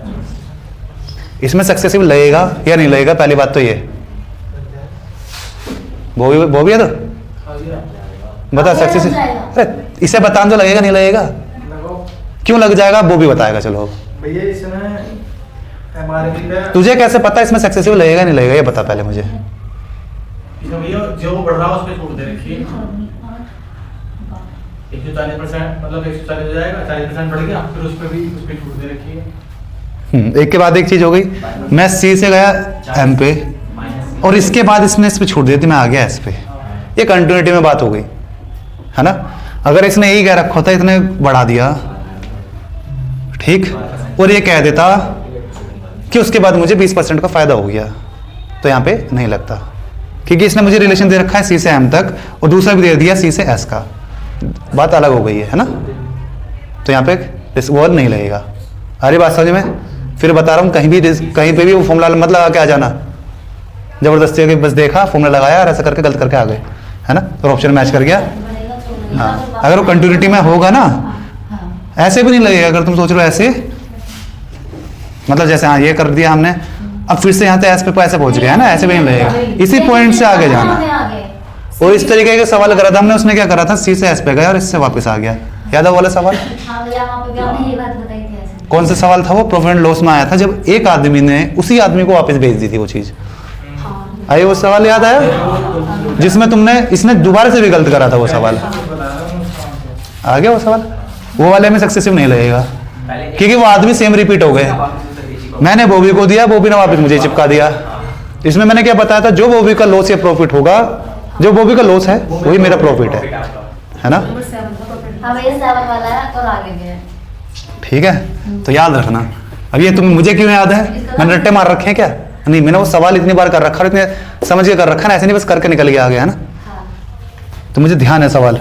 Speaker 1: इसमें सक्सेसिव लगेगा या नहीं लगेगा, पहली बात तो ये वो भी है, तो बता सक्सेसिव, इसे बताना तो लगेगा नहीं लगेगा, क्यों लग जाएगा वो भी बताएगा। चलो
Speaker 3: भैया इसमें MRP पे
Speaker 1: तुझे कैसे पता इसमें सक्सेसिव लगेगा नहीं लगेगा, ये बता पहले मुझे।
Speaker 3: इसमें भैया जो बढ़ रहा है उस पे छूट दे रखी है 140%, मतलब 140 हो जाएगा, 40% बढ़ गया, फिर उस पे छूट दे रखी है।
Speaker 1: एक के बाद एक चीज हो गई, मैं सी से गया एम पे और इसके बाद इसने इस पे छूट दी थी, मैं आ गया एस पे, ये कंटिन्यूटी में बात हो गई, है ना। अगर इसने यही कह रखा होता इतने बढ़ा दिया, ठीक, और ये कह देता कि उसके बाद मुझे 20% का फायदा हो गया, तो यहाँ पे नहीं लगता, क्योंकि इसने मुझे रिलेशन दे रखा है सी से एम तक और दूसरा भी दे दिया सी से एस का, बात अलग हो गई है ना, तो यहाँ पे इस वो नहीं लगेगा। अरे बात समझ में, फिर बता रहा हूँ कहीं पे भी वो फॉर्मूला मत लगा के आ जाना, जबरदस्ती होगी, बस देखा फॉर्मूला लगाया और ऐसा करके गलत करके आ गए, है ना, और ऑप्शन मैच कर गया। हाँ, अगर वो कंटिन्यूटी में होगा ना, ऐसे भी नहीं लगेगा, अगर तुम सोच रहे हो ऐसे, मतलब जैसे हाँ ये कर दिया हमने, अब फिर से यहाँ से एस पे ऐसे पहुंच गया है ना, ऐसे भी नहीं लगेगा, इसी पॉइंट से आगे जाना। और इस तरीके के सवाल करा था हमने, उसने क्या करा था सी से एस पे गया और इससे वापस आ गया, याद है वो वाला सवाल, कौन सा सवाल था वो, प्रॉफिट एंड लॉस में आया था, जब एक आदमी ने उसी आदमी को वापस भेज दी थी वो चीज, आइए वो सवाल याद आया, जिसमें तुमने इसने दोबारा से भी गलत करा था वो सवाल, आ गया वो सवाल, वो वाले में सक्सेसिव नहीं लगेगा, क्योंकि वो आदमी सेम रिपीट हो गए, मैंने बॉबी को दिया, बॉबी ने वापस मुझे चिपका दिया। इसमें मैंने क्या बताया था, जो बॉबी का लॉस या प्रॉफिट होगा, जो बॉबी का लॉस है वही मेरा प्रॉफिट है ना। ठीक है, तो याद रखना। अब ये तुम मुझे क्यों याद है, मैंने रट्टे मार रखे हैं क्या, नहीं, मैंने वो सवाल इतनी बार कर रखा और इतने समझ के कर रखा ना, ऐसे नहीं बस करके निकल गया आ गया, है ना। तो मुझे ध्यान है सवाल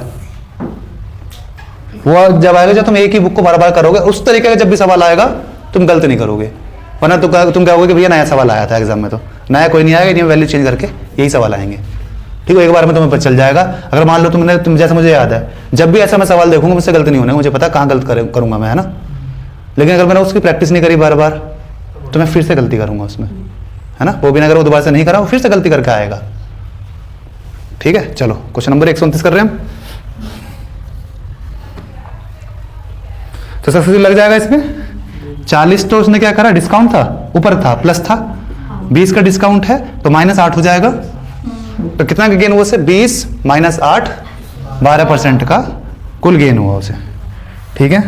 Speaker 1: वो जब आएगा जब तुम एक ही बुक को बार बार करोगे, उस तरीके का जब भी सवाल आएगा तुम गलत नहीं करोगे, वरना तुम कहोगे कि भैया नया सवाल आया था एग्जाम में, तो नया कोई नहीं आएगा, नहीं वैल्यू चेंज करके यही सवाल आएंगे। ठीक है, एक बार में तुम्हें पता चल जाएगा। अगर मान लो तुम जैसे मुझे याद है, जब भी ऐसा मैं सवाल देखूंगा मुझसे गलती नहीं होने, मुझे पता कहाँ गलत करूंगा मैं, है ना। लेकिन अगर मैंने उसकी प्रैक्टिस नहीं करी बार बार तो मैं फिर से गलती करूंगा उसमें, है ना। वो भी अगर वो दोबारा से नहीं करा वो फिर से गलती करके आएगा। ठीक है, चलो क्वेश्चन नंबर 129 कर रहे हैं हम। तो सक्सेसफुल लग जाएगा इसमें। 40 तो उसने क्या करा, डिस्काउंट था, ऊपर था प्लस था, 20 का डिस्काउंट है तो -8 हो जाएगा। तो कितना का गेन हुआ उसे, 20 - 8 12% का कुल गेन हुआ उसे। ठीक है,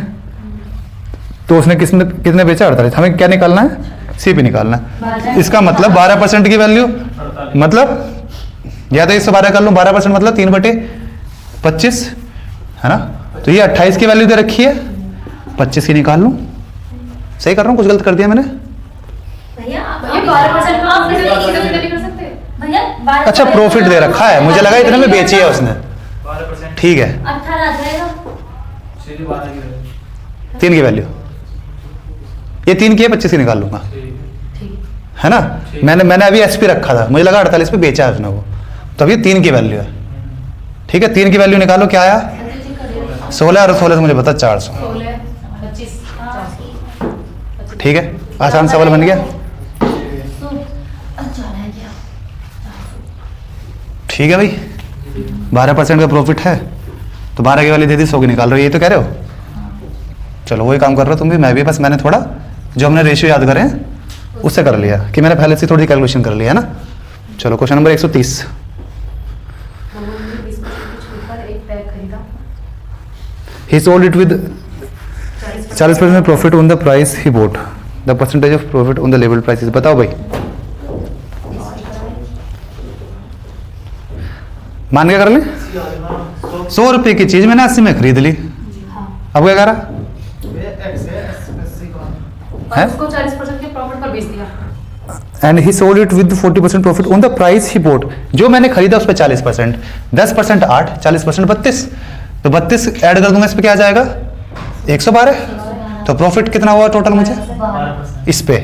Speaker 1: तो उसने कितने बेचा, 48। हमें क्या निकालना है, CP निकालना है। इसका मतलब 12% की वैल्यू, मतलब या तो 112 कर लूँ, 12% मतलब 3/25, है ना। तो ये 28 की वैल्यू दे रखी है, 25 की निकाल लूँ। सही कर रहा हूँ, कुछ गलत कर दिया मैंने?
Speaker 2: भैया
Speaker 5: ये 12% आप नहीं कर सकते
Speaker 2: भैया
Speaker 1: अच्छा, प्रॉफिट दे रखा है, मुझे लगा इतने में बेची है उसने।
Speaker 4: 12%।
Speaker 1: ठीक है,
Speaker 2: 18 आ जाएगा।
Speaker 4: सीधी 12 की वैल्यू।
Speaker 1: 3 की वैल्यू, ये 3 की है, 25 की निकाल लूंगा, है ना। मैंने अभी SP रखा था, मुझे लगा 48 पे बेचा है उसने वो, तो अभी 3 की वैल्यू है। ठीक है, 3 की वैल्यू निकालो, क्या आया, 16, और 16 से मुझे पता 400।
Speaker 5: 16 25 400।
Speaker 1: ठीक है, आसान सवाल बन गया। ठीक है भाई, 12% का प्रॉफिट है तो 12 की वैल्यू दे दी, 100 की निकाल रहे हो, ये तो कह रहे हो। चलो वही काम कर रहे हो तुम भी, मैं भी, बस मैंने थोड़ा जो हमने रेशियो याद करें उससे कर लिया, कि मैंने पहले से थोड़ी कैलकुलेशन कर लिया, है ना। चलो question number 130। He sold it with 40% profit on the price he bought. The percentage of profit on the label price is, बताओ भाई। मान क्या कर ले, 100 रुपए की चीज मैंने 80 में खरीद ली, अब क्या करा
Speaker 5: और उसको 40% के प्रॉफिट पर बेच दिया।
Speaker 1: And he sold it with 40% profit on the price he boat, जो मैंने खरीदा उस पर 40%, 10% 8, 40% 32, तो 32 ऐड कर दूंगा इस पे, क्या आ जाएगा 112। तो प्रॉफिट कितना हुआ टोटल मुझे इस पे,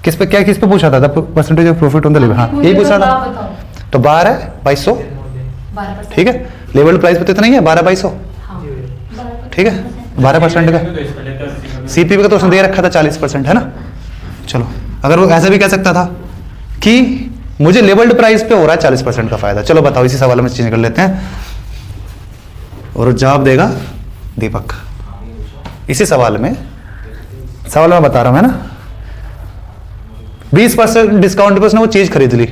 Speaker 1: किस पे पूछा था, percentage of profit on the level, हाँ यही पूछा था। तो 12 बाई 100,
Speaker 5: 12%।
Speaker 1: ठीक है, लेवल प्राइस पे तो इतना ही है, 12 बाई 100, ठीक है, 12% का। CP का तो उसने दे रखा था 40%, है ना। चलो, अगर वो ऐसे भी कह सकता था कि मुझे लेवल्ड प्राइस पे हो रहा है 40% का फायदा। चलो बताओ, इसी सवाल में चेंज कर लेते हैं, और जवाब देगा दीपक। इसी सवाल में मैं बता रहा हूं, है ना। 20% डिस्काउंट पे उसने वो चीज खरीद ली,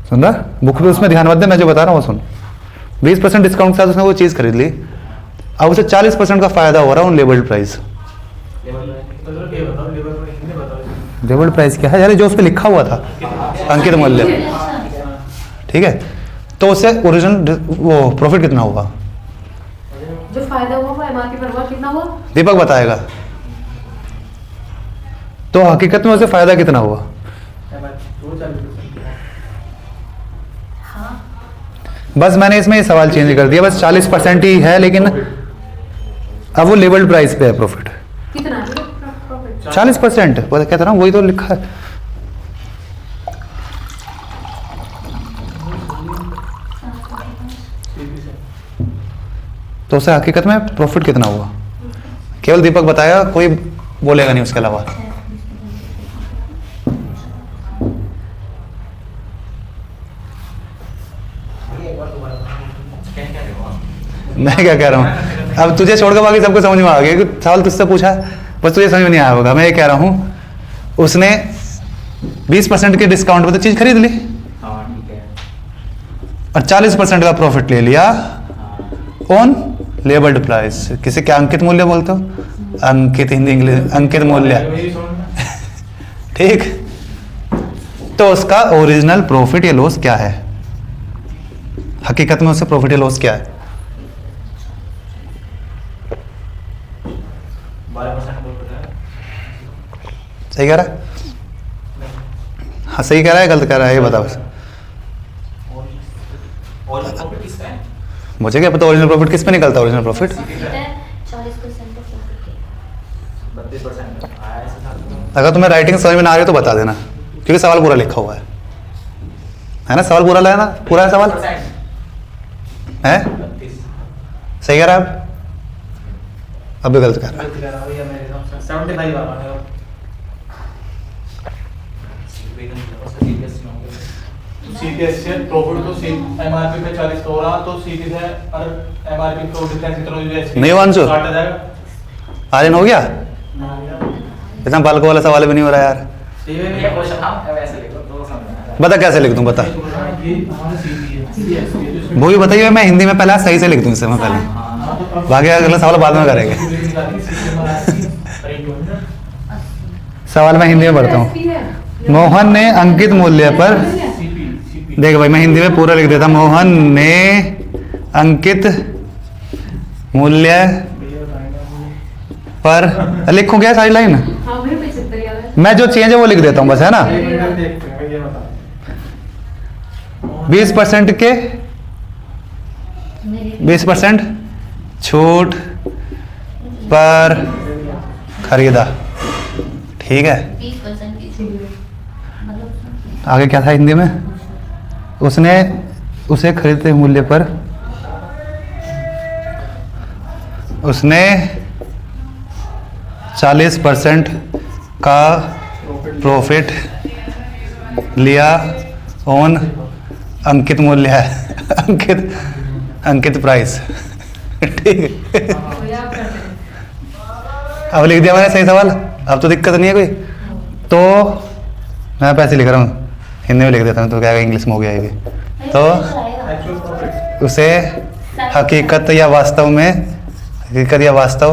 Speaker 1: सुन रहा, बुक पे उसमें ध्यान मत दे, मैं जो बता रहा हूँ वो सुन। 20% डिस्काउंट के साथ उसने वो चीज खरीद ली, अब उसे 40% का फायदा हो रहा है उन लेवल्ड प्राइस। लेवल्ड प्राइस क्या है यार, जो उस पर लिखा हुआ था, अंकित मूल्य, ठीक है। तो उससे ओरिजिनल वो प्रॉफिट कितना हुआ,
Speaker 5: जो फायदा हुआ वो MRP पर हुआ, कितना हुआ
Speaker 1: दीपक बताएगा। तो हकीकत में उसे फायदा कितना हुआ, बस मैंने इसमें ये सवाल चेंज कर दिया, बस 40% ही है, लेकिन अब वो लेवल्ड प्राइस पे है प्रॉफिट,
Speaker 5: कितना प्रॉफिट
Speaker 1: 40%, वो कहता रहा हूँ, वही तो लिखा है। तो उसे हकीकत में प्रॉफिट कितना हुआ, केवल दीपक बताएगा, कोई बोलेगा नहीं उसके अलावा। मैं क्या कह रहा हूँ, अब तुझे छोड़कर बाकी सबको समझ में आ गया, कि सवाल तुझसे पूछा, बस तुझे समझ में नहीं आया होगा। मैं ये कह रहा हूँ, उसने 20% के डिस्काउंट पे तो चीज खरीद ली, और 40% का प्रॉफिट ले लिया ऑन लेबल्ड प्राइस। किसे क्या अंकित मूल्य बोलते हो, अंकित हिंदी इंग्लिश अंकित मूल्य, ठीक। तो उसका ओरिजिनल प्रॉफिट या लॉस क्या है, हकीकत में उससे प्रॉफिट या लॉस क्या है,
Speaker 4: 12%
Speaker 1: सही कह रहा है, हाँ सही कह रहा है, गलत कह रहा है, ये बताओ।
Speaker 4: और प्रॉफिट किसका है,
Speaker 1: मुझे क्या पता ओरिजिनल प्रॉफिट किस पे निकलता है ओरिजिनल प्रॉफिट।
Speaker 2: 40% ऑफ प्रॉफिट
Speaker 4: 32% आया ऐसा था तो
Speaker 1: अगर तुम्हें राइटिंग समझ में ना आ रही हो तो बता देना, क्योंकि सवाल पूरा लिखा हुआ है ना, सवाल पूरा लेना, पूरा है सवाल
Speaker 4: 32%
Speaker 1: है। सही कह रहा है आप, अब भी गलत कर रहा है।
Speaker 4: गलत कह रहा हूँ भैया मेरे हिसाब से 75 आ रहा है।
Speaker 3: सीटीएस से प्रॉफिट तो एमआरपी पे 40 हो रहा तो सीटी से और एमआरपी तो डिफरेंस कितना यूएसडी
Speaker 1: नहीं वांचो।
Speaker 3: काट आ जाएगा।
Speaker 1: आर्यन हो गया, इतना बल्क वाला सवाल भी नहीं हो रहा यार।
Speaker 4: ये क्वेश्चन हम ऐसे लिखो तो समझ में आएगा।
Speaker 1: बता कैसे लिख दूं, बता
Speaker 3: ये हमारा सीटी है।
Speaker 1: वो भी बताइए, मैं हिंदी में पहले सही से लिख दूं इससे मैं पहले, बाकी अगला सवाल बाद में करेंगे। सवाल मैं हिंदी में पढ़ता हूँ। मोहन ने अंकित मूल्य पर, देख भाई मैं हिंदी में पूरा लिख देता, मोहन ने अंकित मूल्य पर, लिखूं क्या सारी लाइन,
Speaker 5: हाँ मेरे 75 याद है।
Speaker 1: मैं जो चेंज है वो लिख देता हूँ बस, है ना। 20% के 20% छूट पर खरीदा, ठीक है।
Speaker 2: 20% की छूट मतलब
Speaker 1: आगे क्या था हिंदी में, उसने उसे खरीदते मूल्य पर उसने 40% का प्रॉफिट लिया ऑन अंकित मूल्य है अंकित प्राइस, ठीक है।
Speaker 5: तो याद करते हैं।
Speaker 1: अब लिख दिया मैंने सही सवाल, अब तो दिक्कत नहीं है कोई। तो मैं पैसे लिख रहा हूँ, हिंदी में लिख देता हूँ तो क्या इंग्लिश में हो गया ये भी। तो
Speaker 3: एक्चुअल प्रॉफिट
Speaker 1: उसे हकीकत या वास्तव में, हकीकत या वास्तव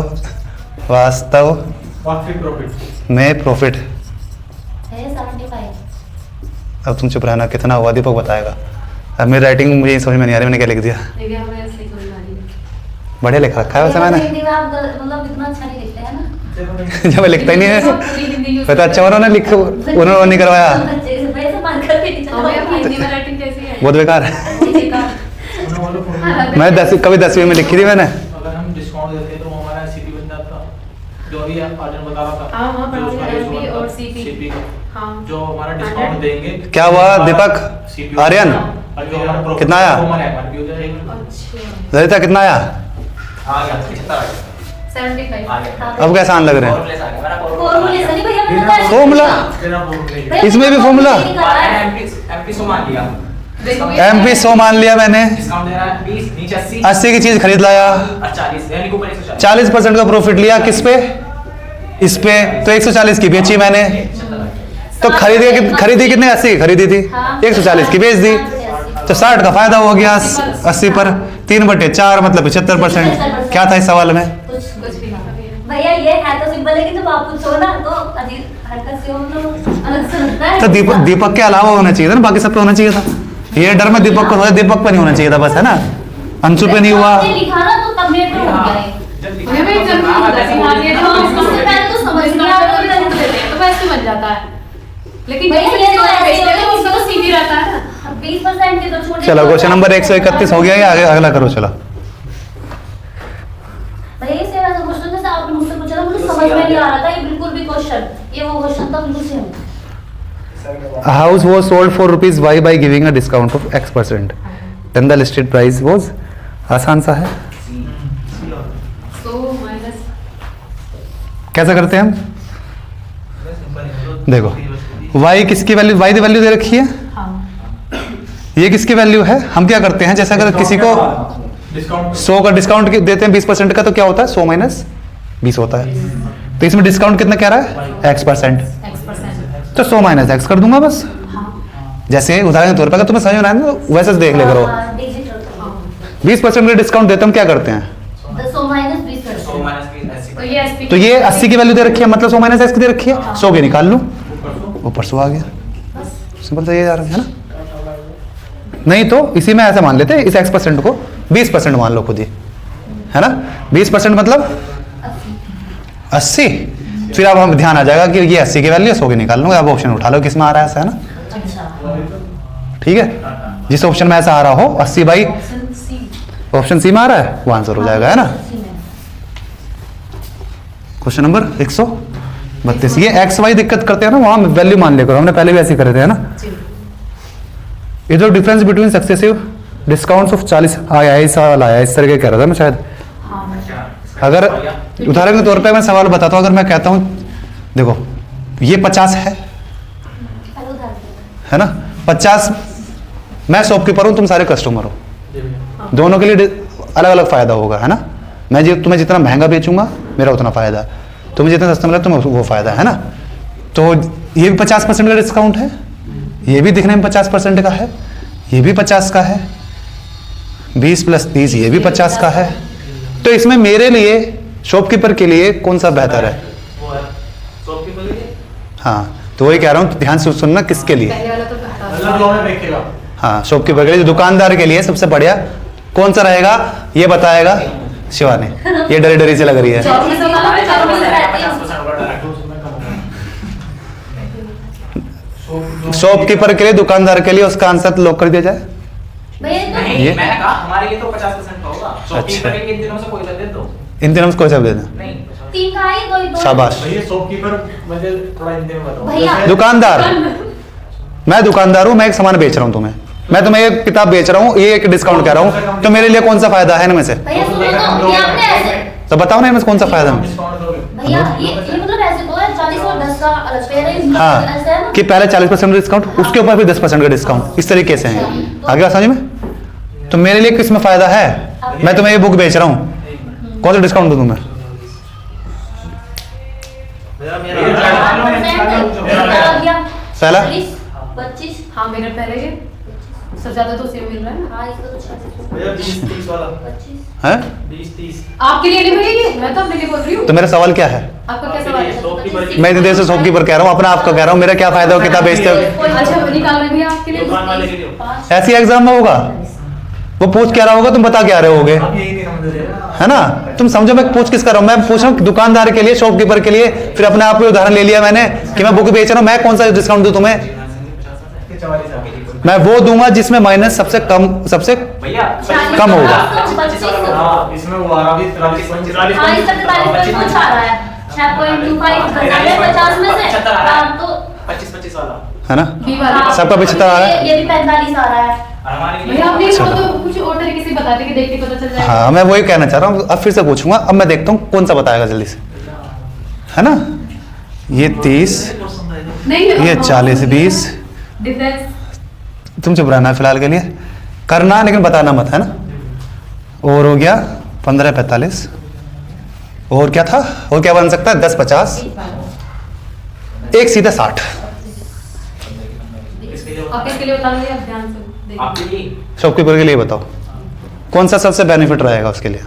Speaker 3: वास्तविक प्रॉफिट
Speaker 1: में प्रॉफिट,
Speaker 2: है 75।
Speaker 1: अब तुम चुप रहना, कितना हुआ दीपक बताएगा। अब मेरी राइटिंग मुझे समझ में नहीं आ रही, मैंने क्या लिख दिया।
Speaker 5: लेकिन हमें ऐसे ही समझ आ रही है।
Speaker 1: बढ़िया लिख रखा है वैसे मैंने,
Speaker 2: हिंदी में आप मतलब इतना अच्छा नहीं लिखते हैं ना।
Speaker 1: जब मैं लिखता ही नहीं है।
Speaker 5: पूरी हिंदी यूज
Speaker 1: पता अच्छा उन्होंने लिख, उन्होंने नहीं करवाया,
Speaker 2: बच्चे से पैसे मार करके नहीं
Speaker 5: हमें अपनी हिंदी में
Speaker 2: चलाओ।
Speaker 5: राइटिंग कैसी है?
Speaker 1: बहुत बेकार है।
Speaker 5: हाँ,
Speaker 1: मैं कभी 10वीं में लिखी थी मैंने।
Speaker 3: अगर हम डिस्काउंट देते तो हमारा सीपी बन जाता, जो अभी आर्जन बता रहा था।
Speaker 5: हाँ, हाँ,
Speaker 3: जो उसका
Speaker 5: पढ़ा
Speaker 3: यूज
Speaker 5: MP
Speaker 3: हुआ था,
Speaker 5: और CP
Speaker 3: CP का।
Speaker 5: हाँ।
Speaker 3: जो हमारा डिस्काउंट देंगे
Speaker 1: क्या हुआ दीपक,
Speaker 3: CP
Speaker 1: आर्यन
Speaker 3: और जो हमारा profit
Speaker 1: कितना आया?
Speaker 3: वो हमारा MRP हो जाएगा।
Speaker 5: अच्छा
Speaker 1: ललिता कितना आया?
Speaker 4: आ गया 75
Speaker 5: 75।
Speaker 4: आ गया।
Speaker 1: अब कैसा आने लग रहे हैं?
Speaker 4: फॉर्मूले आ गया मेरा
Speaker 2: फॉर्मूले से नहीं भैया मैंने बताया।
Speaker 1: फॉर्मूला?
Speaker 3: बिना फॉर्मूले के।
Speaker 2: भैया,
Speaker 1: इसमें भी फॉर्मूला?
Speaker 4: एमपी 100 मान लिया,
Speaker 5: देखो
Speaker 1: MP 100 मान लिया मैंने,
Speaker 4: डिस्काउंट दे रहा है 20 नीचे 80
Speaker 1: 80 की चीज खरीद लाया,
Speaker 4: और 40 यानी ऊपर 140
Speaker 1: 40% का प्रॉफिट लिया, किस पे, इस पे, तो 140 की बेची मैंने। तो खरीदी कितने, 80 की खरीदी थी, 140 की बेच दी, तो 60 का फायदा हो गया 80 पर, 3/4 मतलब 75%। क्या था इस सवाल में?
Speaker 2: कुछ
Speaker 5: कुछ भी नहीं।
Speaker 2: भैया ये है तो सिंपल है कि जब आप पूछो ना तो अजीब हरकत से हो तो अलग से लगता है।
Speaker 1: तो दीपक के अलावा होना चाहिए था ना, बाकी सब पे होना चाहिए था। ये डर में दीपक को था, दीपक पे नहीं होना चाहिए था बस, है ना। अंशु पे नहीं हुआ।
Speaker 2: आपने लिखा ना तो तब मेरे पे हो गया है।
Speaker 5: हमें भी एकदम नहीं होता कि हाँ ये तो
Speaker 2: उससे पहले तो समझ नहीं आ रहा था।
Speaker 5: तो वैसे बन जाता है, लेकिन
Speaker 2: भैया, ये तो ऐसे ही है,
Speaker 5: उसका तो सीधी रहता है ना।
Speaker 2: 20% के तो छोटे।
Speaker 1: चलो क्वेश्चन नंबर 131 हो गया, या आगे अगला करो चलो।
Speaker 2: भैया इससे ऐसा क्वेश्चन जैसे आपने मुझसे पूछा था, मुझे समझ में नहीं आ रहा था ये बिल्कुल भी क्वेश्चन, ये वो क्वेश्चन था बिल्कुल same.
Speaker 1: A house was sold for rupees Y by giving a discount of X%. Then the listed price was, आसान सा है,
Speaker 5: तो माइनस
Speaker 1: कैसा करते हैं हम? देखो Y किसकी वैल्यू, Y की वैल्यू दे रखी है,
Speaker 5: हाँ
Speaker 1: ये किसकी वैल्यू है। हम क्या करते हैं, जैसे अगर किसी को
Speaker 3: डिस्काउंट
Speaker 1: 100 का डिस्काउंट देते हैं 20% का, तो क्या होता है 100 माइनस 20 होता है। तो इसमें डिस्काउंट कितना कह रहा है, X%,
Speaker 5: X%।
Speaker 1: तो 100 माइनस X कर दूंगा बस। जैसे उदाहरण के तौर पर अगर तुम्हें समझ में ना आए तो वैसे देख ले करो। 20% का डिस्काउंट देते हम क्या करते हैं,
Speaker 2: 100 माइनस 20
Speaker 4: 100 माइनस 20
Speaker 5: तो ये SP
Speaker 1: तो ये 80 की वैल्यू दे रखी है, मतलब 100 माइनस X की दे रखी है, 100 की निकाल लूं, ऊपर 100 आ गया। सिंपल तो ये जा रहा है ना। नहीं तो इसी में ऐसे मान लेते हैं, इस X% को 20% मान लो खुद ही, है ना। 20% मतलब 80। फिर अब हम ध्यान आ जाएगा कि ये 80 की वैल्यू 100 की निकाल लूंगा। अब ऑप्शन उठा लो किस में आ रहा है ऐसा, है ना।
Speaker 2: अच्छा
Speaker 1: ठीक है, जिस ऑप्शन में ऐसा आ रहा हो 80 by
Speaker 5: option C
Speaker 1: option C में आ रहा है, वो आंसर हो जाएगा, है ना। Question number 132। ये एक्स वाई दिक्कत करते हैं ना, वहां वैल्यू मान लेकर, हमने पहले भी ऐसे करे थे, है ना। ये जो difference between successive discounts of 40 आया, इस सवाल आया, इस तरह के कह रहा था मैं शायद। अगर उदाहरण के तौर पे मैं सवाल बताता हूँ, अगर मैं कहता हूँ देखो ये 50 है ना, 50, मैं शॉपकीपर हूँ, तुम सारे कस्टमर हो, दोनों के लिए अलग अलग फायदा होगा, है ना। मैं तुम्हें जितना महंगा बेचूंगा मेरा उतना फायदा, तुम्हें जितना सस्ता मिला तुम्हें वो फायदा, है ना। तो ये भी 50% का डिस्काउंट है, ये भी दिखने में 50% का है, ये भी 50 का है, 20 + 30 ये भी 50 का है। तो इसमें मेरे लिए शॉपकीपर के लिए कौन सा बेहतर है?
Speaker 3: वो है शॉपकीपर के लिए।
Speaker 1: हाँ, तो वही कह रहा हूँ, ध्यान से सुनना, किसके लिए?
Speaker 5: पहले वाला तो हटा दो।
Speaker 3: मतलब जो हमें देखेगा।
Speaker 1: हाँ, शॉपकीपर के लिए, दुकानदार के लिए सबसे बढ़िया कौन सा रहेगा ये बताएगा शिवानी। ये डरी डरी से लग रही है।
Speaker 5: चारों में से वाला में चारों में से रहती है।
Speaker 4: 50% बढ़ रहा है।
Speaker 3: तो उसमें कम होगा।
Speaker 1: शॉपकीपर के लिए, दुकानदार के लिए, उसका आंसर लॉक कर दिया जाए।
Speaker 2: भैया तो
Speaker 4: नहीं,
Speaker 1: ये?
Speaker 4: मैंने कहा हमारे लिए तो 50% का होगा। शॉपकीपर के लिए इन दिनों से कोई दे दो।
Speaker 1: इन तीनों में कोई सा दे दें।
Speaker 4: नहीं,
Speaker 2: 3 का ही, 2
Speaker 1: शाबाश।
Speaker 3: भैया शॉपकीपर मुझे थोड़ा हिंदी में बताओ।
Speaker 2: भैया।
Speaker 3: जैसे-
Speaker 1: दुकानदार, मैं दुकानदार हूँ, मैं एक सामान बेच रहा हूँ तुम्हें, मैं तुम्हें एक किताब बेच रहा हूँ, ये एक डिस्काउंट कह रहा हूँ, तो मेरे लिए कौन सा फायदा है इनमें से?
Speaker 2: भैया सुनो तो, ये आपने ऐसे,
Speaker 1: तो बताओ ना इनमें से कौन सा फायदा है?
Speaker 3: डिस्काउंट दोगे?
Speaker 2: भैया ये मतलब ऐसे दो है, 40 और 10 का अलग पेयर है, इसमें
Speaker 1: हाँ,
Speaker 2: ऐसा है ना।
Speaker 1: कि पहले 40% डिस्काउंट, उसके ऊपर भी 10% का डिस्काउंट, इस तरीके से है। आगे बात समझ में? तो मेरे लिए किस में फायदा है? मैं तुम्हें ये बुक बेच रहा हूँ, कौन सा डिस्काउंट दूं तुम्हें? पहला?
Speaker 2: 25।
Speaker 5: हाँ मेरा पहले ये सबसे ज्यादा तो उसी में मिल रहा है ना।
Speaker 2: हाँ इसका तो 40।
Speaker 3: भैया 20-30 वाला।
Speaker 2: 25।
Speaker 1: है?
Speaker 3: 20-30।
Speaker 5: आपके लिए नहीं भैया, ये मैं तो अपने लिए बोल रही हूँ।
Speaker 1: तो मेरा सवाल क्या है?
Speaker 5: आपका क्या सवाल है?
Speaker 3: शॉपकीपर की-
Speaker 1: मैं इतनी देर से शॉपकीपर कह रहा हूँ, अपना आपका कह रहा हूँ, मेरा क्या फायदा हो किताब बेचते हो?
Speaker 5: अच्छा निकाल रहे हैं भैया आपके लिए।
Speaker 3: दुकान वाले के लिए।
Speaker 2: 5।
Speaker 1: ऐसी एग्जाम में होगा, वो पूछ क्या रहा होगा, तुम बता क्या रहे होगे,
Speaker 3: आप यही नहीं समझ रहे हैं।
Speaker 1: है ना। तुम समझो मैं पूछ किस कर रहा हूँ, मैं पूछ रहा हूँ दुकानदार के लिए, शॉपकीपर के लिए, फिर अपने आप को उदाहरण ले लिया मैंने कि मैं बुक बेच रहा हूँ, मैं कौन सा डिस्काउंट दूं तुम्हें?
Speaker 3: 44 आ गई।
Speaker 1: मैं वो दूंगा जिसमें माइनस सबसे कम, सबसे
Speaker 4: भैया
Speaker 1: कम होगा।
Speaker 3: हाँ, इसमें वो आ रहा है 43.40।
Speaker 2: हाँ इसका 43 कुछ आ रहा है, 6.25 50 में से। हाँ तो
Speaker 4: 25 वाला।
Speaker 1: है ना,
Speaker 5: बी वाला।
Speaker 2: हाँ,
Speaker 1: सबका 75 आ रहा है।
Speaker 2: ये भी 45 आ रहा है।
Speaker 4: और हमारे लिए
Speaker 5: भैया आपने इसको तो कुछ और तरीके से बता दें कि देख के पता चल जाएगा।
Speaker 1: हाँ, मैं वही कहना चाह रहा हूँ, अब फिर से पूछूंगा, अब मैं देखता हूँ कौन सा बताएगा जल्दी से, है ना। ये 30,
Speaker 5: नहीं
Speaker 1: ये 40, 20,
Speaker 5: डिफरेंस
Speaker 1: तुम चुप रहना फिलहाल के लिए, करना लेकिन बताना मत, है ना। और हो गया 15, 45, और क्या था, और क्या बन सकता है? 10, 50, एक सीधा 60।
Speaker 5: आप इसके लिए बता दीजिए, आप ध्यान से देखिए।
Speaker 4: आपके लिए
Speaker 1: शॉपकीपर के लिए बताओ कौन सा सबसे बेनिफिट रहेगा उसके लिए,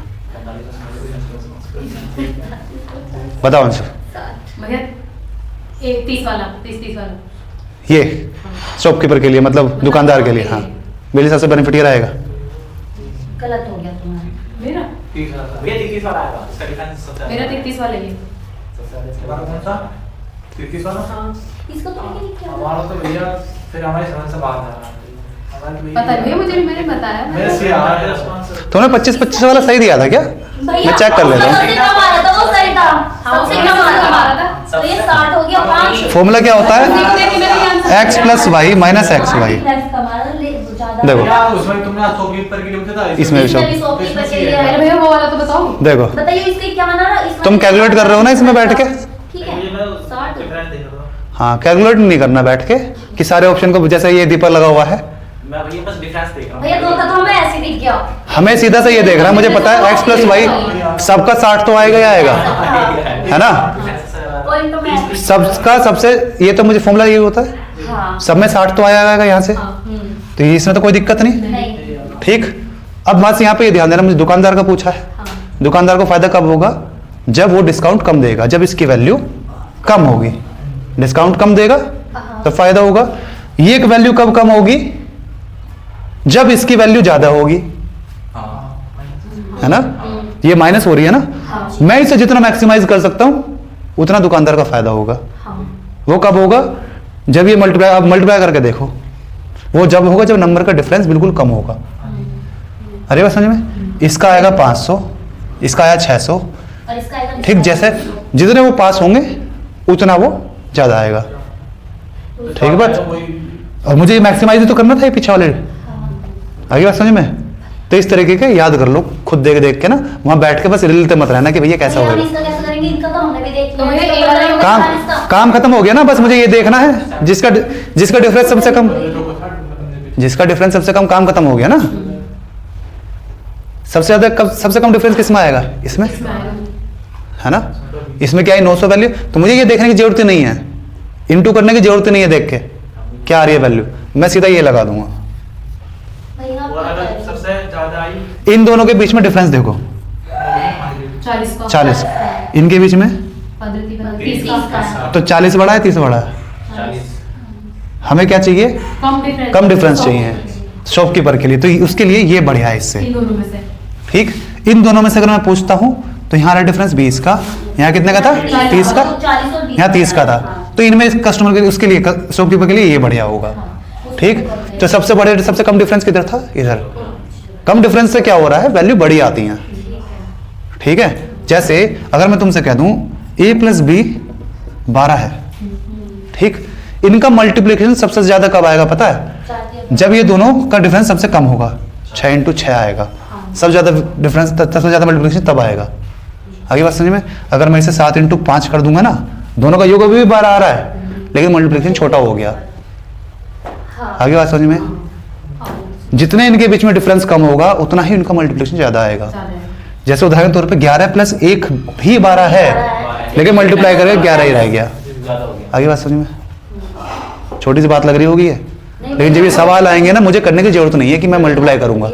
Speaker 1: बताओ अंशु।
Speaker 5: भैया 30 वाला, 30 वाला।
Speaker 1: ये शॉपकीपर के लिए, मतलब दुकानदार के लिए, हाँ मेरे लिए सबसे बेनिफिट ये रहेगा।
Speaker 2: गलत हो गया तुम्हारा।
Speaker 5: मेरा
Speaker 3: 30 वाला।
Speaker 4: भैया 30 वाला आएगा। इसका डिफरेंस सबसे
Speaker 5: मेरा 33 वाला ये।
Speaker 3: हमारा कौन सा? 30 वाला?
Speaker 5: हाँ
Speaker 2: इसका तो लेकिन क्या
Speaker 3: हमारा तो भैया फिर हमारी समझ से बाहर जा रहा है। हमारा तो
Speaker 5: पता नहीं भैया, मुझे मैंने बताया ना।
Speaker 3: मेरे से आ रहा है रिस्पांस।
Speaker 1: तुमने 25 वाला सही दिया था क्या?
Speaker 2: भैया
Speaker 1: मैं चेक कर लेता हूँ।
Speaker 2: सबसे कम आ रहा था, वो सही था।
Speaker 5: हाँ,
Speaker 2: सबसे
Speaker 5: उसमें
Speaker 2: कम आ
Speaker 5: सबसे कम आ
Speaker 2: रहा
Speaker 5: रहा
Speaker 2: था।
Speaker 5: था।
Speaker 2: तो ये 60 हो गया 5।
Speaker 1: फॉर्मूला क्या होता है?
Speaker 5: देखते हैं कि मेरा ये आंसर
Speaker 1: x + y - xy। देखो।
Speaker 3: भैया उसमें तुमने आज शॉपकीपर के लिए पूछा था।
Speaker 1: इसमें भी
Speaker 2: इसमें भी शॉपकीपर के लिए
Speaker 5: अरे
Speaker 2: है।
Speaker 5: भैया वो वाला तो बताओ।
Speaker 1: देखो,
Speaker 2: बताइए इसके क्या बना रहा है?
Speaker 1: तुम कैलकुलेट कर रहे हो ना इसमें बैठ के?
Speaker 2: ठीक है 60।
Speaker 3: डिफरेंस देख रहा हूँ।
Speaker 1: हाँ, कैलकुलेट नहीं करना बैठ के कि सारे ऑप्शन को, जैसे ये दीपक लगा हुआ है,
Speaker 4: मैं भैया बस डिफरेंस देख रहा हूँ।
Speaker 2: भैया दो का तो हमें ऐसे दिख गया।
Speaker 1: हमें सीधा से ये देख रहा है, मुझे पता है x + y सबका 60 तो आएगा ही आएगा, है ना।
Speaker 2: पॉइंट तो मैं
Speaker 1: सबका सबसे, ये तो मुझे फॉर्मूला ये होता है,
Speaker 2: हाँ
Speaker 1: सब में 60 तो आएगा यहाँ से,
Speaker 5: हाँ
Speaker 1: तो इसमें तो कोई दिक्कत नहीं।
Speaker 2: नहीं
Speaker 1: ठीक, अब बस यहाँ पे ये ध्यान देना, मुझे दुकानदार का पूछा है।
Speaker 5: हाँ
Speaker 1: दुकानदार को फायदा कब होगा? जब वो डिस्काउंट कम देगा, जब इसकी वैल्यू कम होगी। डिस्काउंट कम देगा तो फायदा होगा। ये एक वैल्यू कब कम होगी? जब इसकी वैल्यू ज्यादा होगी, है ना। ये माइनस हो रही है ना,
Speaker 2: हाँ
Speaker 1: मैं इसे जितना मैक्सिमाइज कर सकता हूं उतना दुकानदार का फायदा होगा।
Speaker 2: हाँ
Speaker 1: वो कब होगा? जब ये मल्टीप्लाई, आप मल्टीप्लाई करके देखो, वो जब होगा जब नंबर का डिफरेंस बिल्कुल कम होगा। अरे बात समझ में? इसका आएगा 500, इसका आया 600।
Speaker 2: और इसका आएगा
Speaker 1: ठीक, जैसे जितने वो पास होंगे उतना वो ज़्यादा आएगा। ठीक है बात। और मुझे ये मैक्सिमाइज तो करना था ये पीछे वाले, आगे बात समझ में। तो इस तरीके के याद कर लो, खुद देख देख के ना, वहाँ बैठ के बस रिलते मत रहना कि भैया कैसा
Speaker 2: हम
Speaker 1: होगा।
Speaker 2: इसका कैसे करेंगे, इनका तो हमने भी देख
Speaker 5: तो
Speaker 2: लिया,
Speaker 5: मुझे
Speaker 2: इसका
Speaker 5: ये
Speaker 2: पता
Speaker 5: वाला
Speaker 2: नहीं
Speaker 1: काम
Speaker 2: होगा इसका।
Speaker 1: काम खत्म हो गया ना, बस मुझे ये देखना है जिसका डिफरेंस सबसे कम, जिसका डिफरेंस सबसे कम, काम खत्म हो गया ना। सबसे कम डिफरेंस किस में आएगा, इसमें, है ना। इसमें क्या है 900 वैल्यू, तो मुझे ये देखने की जरूरत ही नहीं है, इनटू करने की जरूरत नहीं है, देख के क्या आ रही है वैल्यू, मैं सीधा ये लगा दूंगा।
Speaker 2: भैया आप
Speaker 4: और
Speaker 2: क्या
Speaker 4: अगर
Speaker 2: करेंगे?
Speaker 4: सबसे ज्यादा आई
Speaker 1: इन दोनों के बीच में डिफरेंस देखो
Speaker 5: 40 का
Speaker 1: 40, इनके बीच में
Speaker 5: 30
Speaker 2: का।
Speaker 5: का
Speaker 1: तो 40 बड़ा है 30 बड़ा है।
Speaker 4: 40
Speaker 1: हमें क्या चाहिए,
Speaker 5: कम
Speaker 1: डिफरेंस चाहिए शॉपकीपर के लिए, तो उसके लिए ये बढ़िया है इससे।
Speaker 5: इन दोनों में से
Speaker 1: ठीक, इन दोनों में से अगर मैं पूछता हूं तो यहाँ रहा डिफरेंस 20 का, यहाँ कितने का था 30 का,
Speaker 2: 40 और 20
Speaker 1: यहाँ 30 का था। तो इनमें कस्टमर के लिए, उसके लिए शॉपकीपर के लिए ये बढ़िया होगा। ठीक, तो सबसे कम डिफरेंस किधर था, इधर। कम डिफरेंस से क्या हो रहा है, वैल्यू बड़ी आती है। ठीक है, जैसे अगर मैं तुमसे कह दूं a + b 12 है, ठीक, इनका मल्टीप्लिकेशन सबसे ज्यादा कब आएगा पता है, जब ये दोनों का डिफरेंस सबसे कम होगा, 6 × 6 आएगा। सबसे ज्यादा डिफरेंस, सबसे ज्यादा मल्टीप्लिकेशन तब आएगा। आगे बात समझ में। अगर मैं इसे 7 × 5 कर दूंगा ना, दोनों का योग अभी भी 12 आ रहा है, लेकिन मल्टीप्लिकेशन छोटा हो गया। आगे बात समझ में। जितने इनके बीच में डिफरेंस कम होगा उतना ही इनका मल्टीप्लिकेशन ज्यादा आएगा। जैसे उदाहरण तौर पे 11 + 1 भी 12 है, लेकिन मल्टीप्लाई करके 11 ही रह गया।
Speaker 4: ज्यादा हो गया।
Speaker 1: आगे बात समझ में। छोटी सी बात लग रही होगी है, लेकिन जब ये सवाल आएंगे ना, मुझे करने की जरूरत नहीं है कि मैं मल्टीप्लाई करूंगा।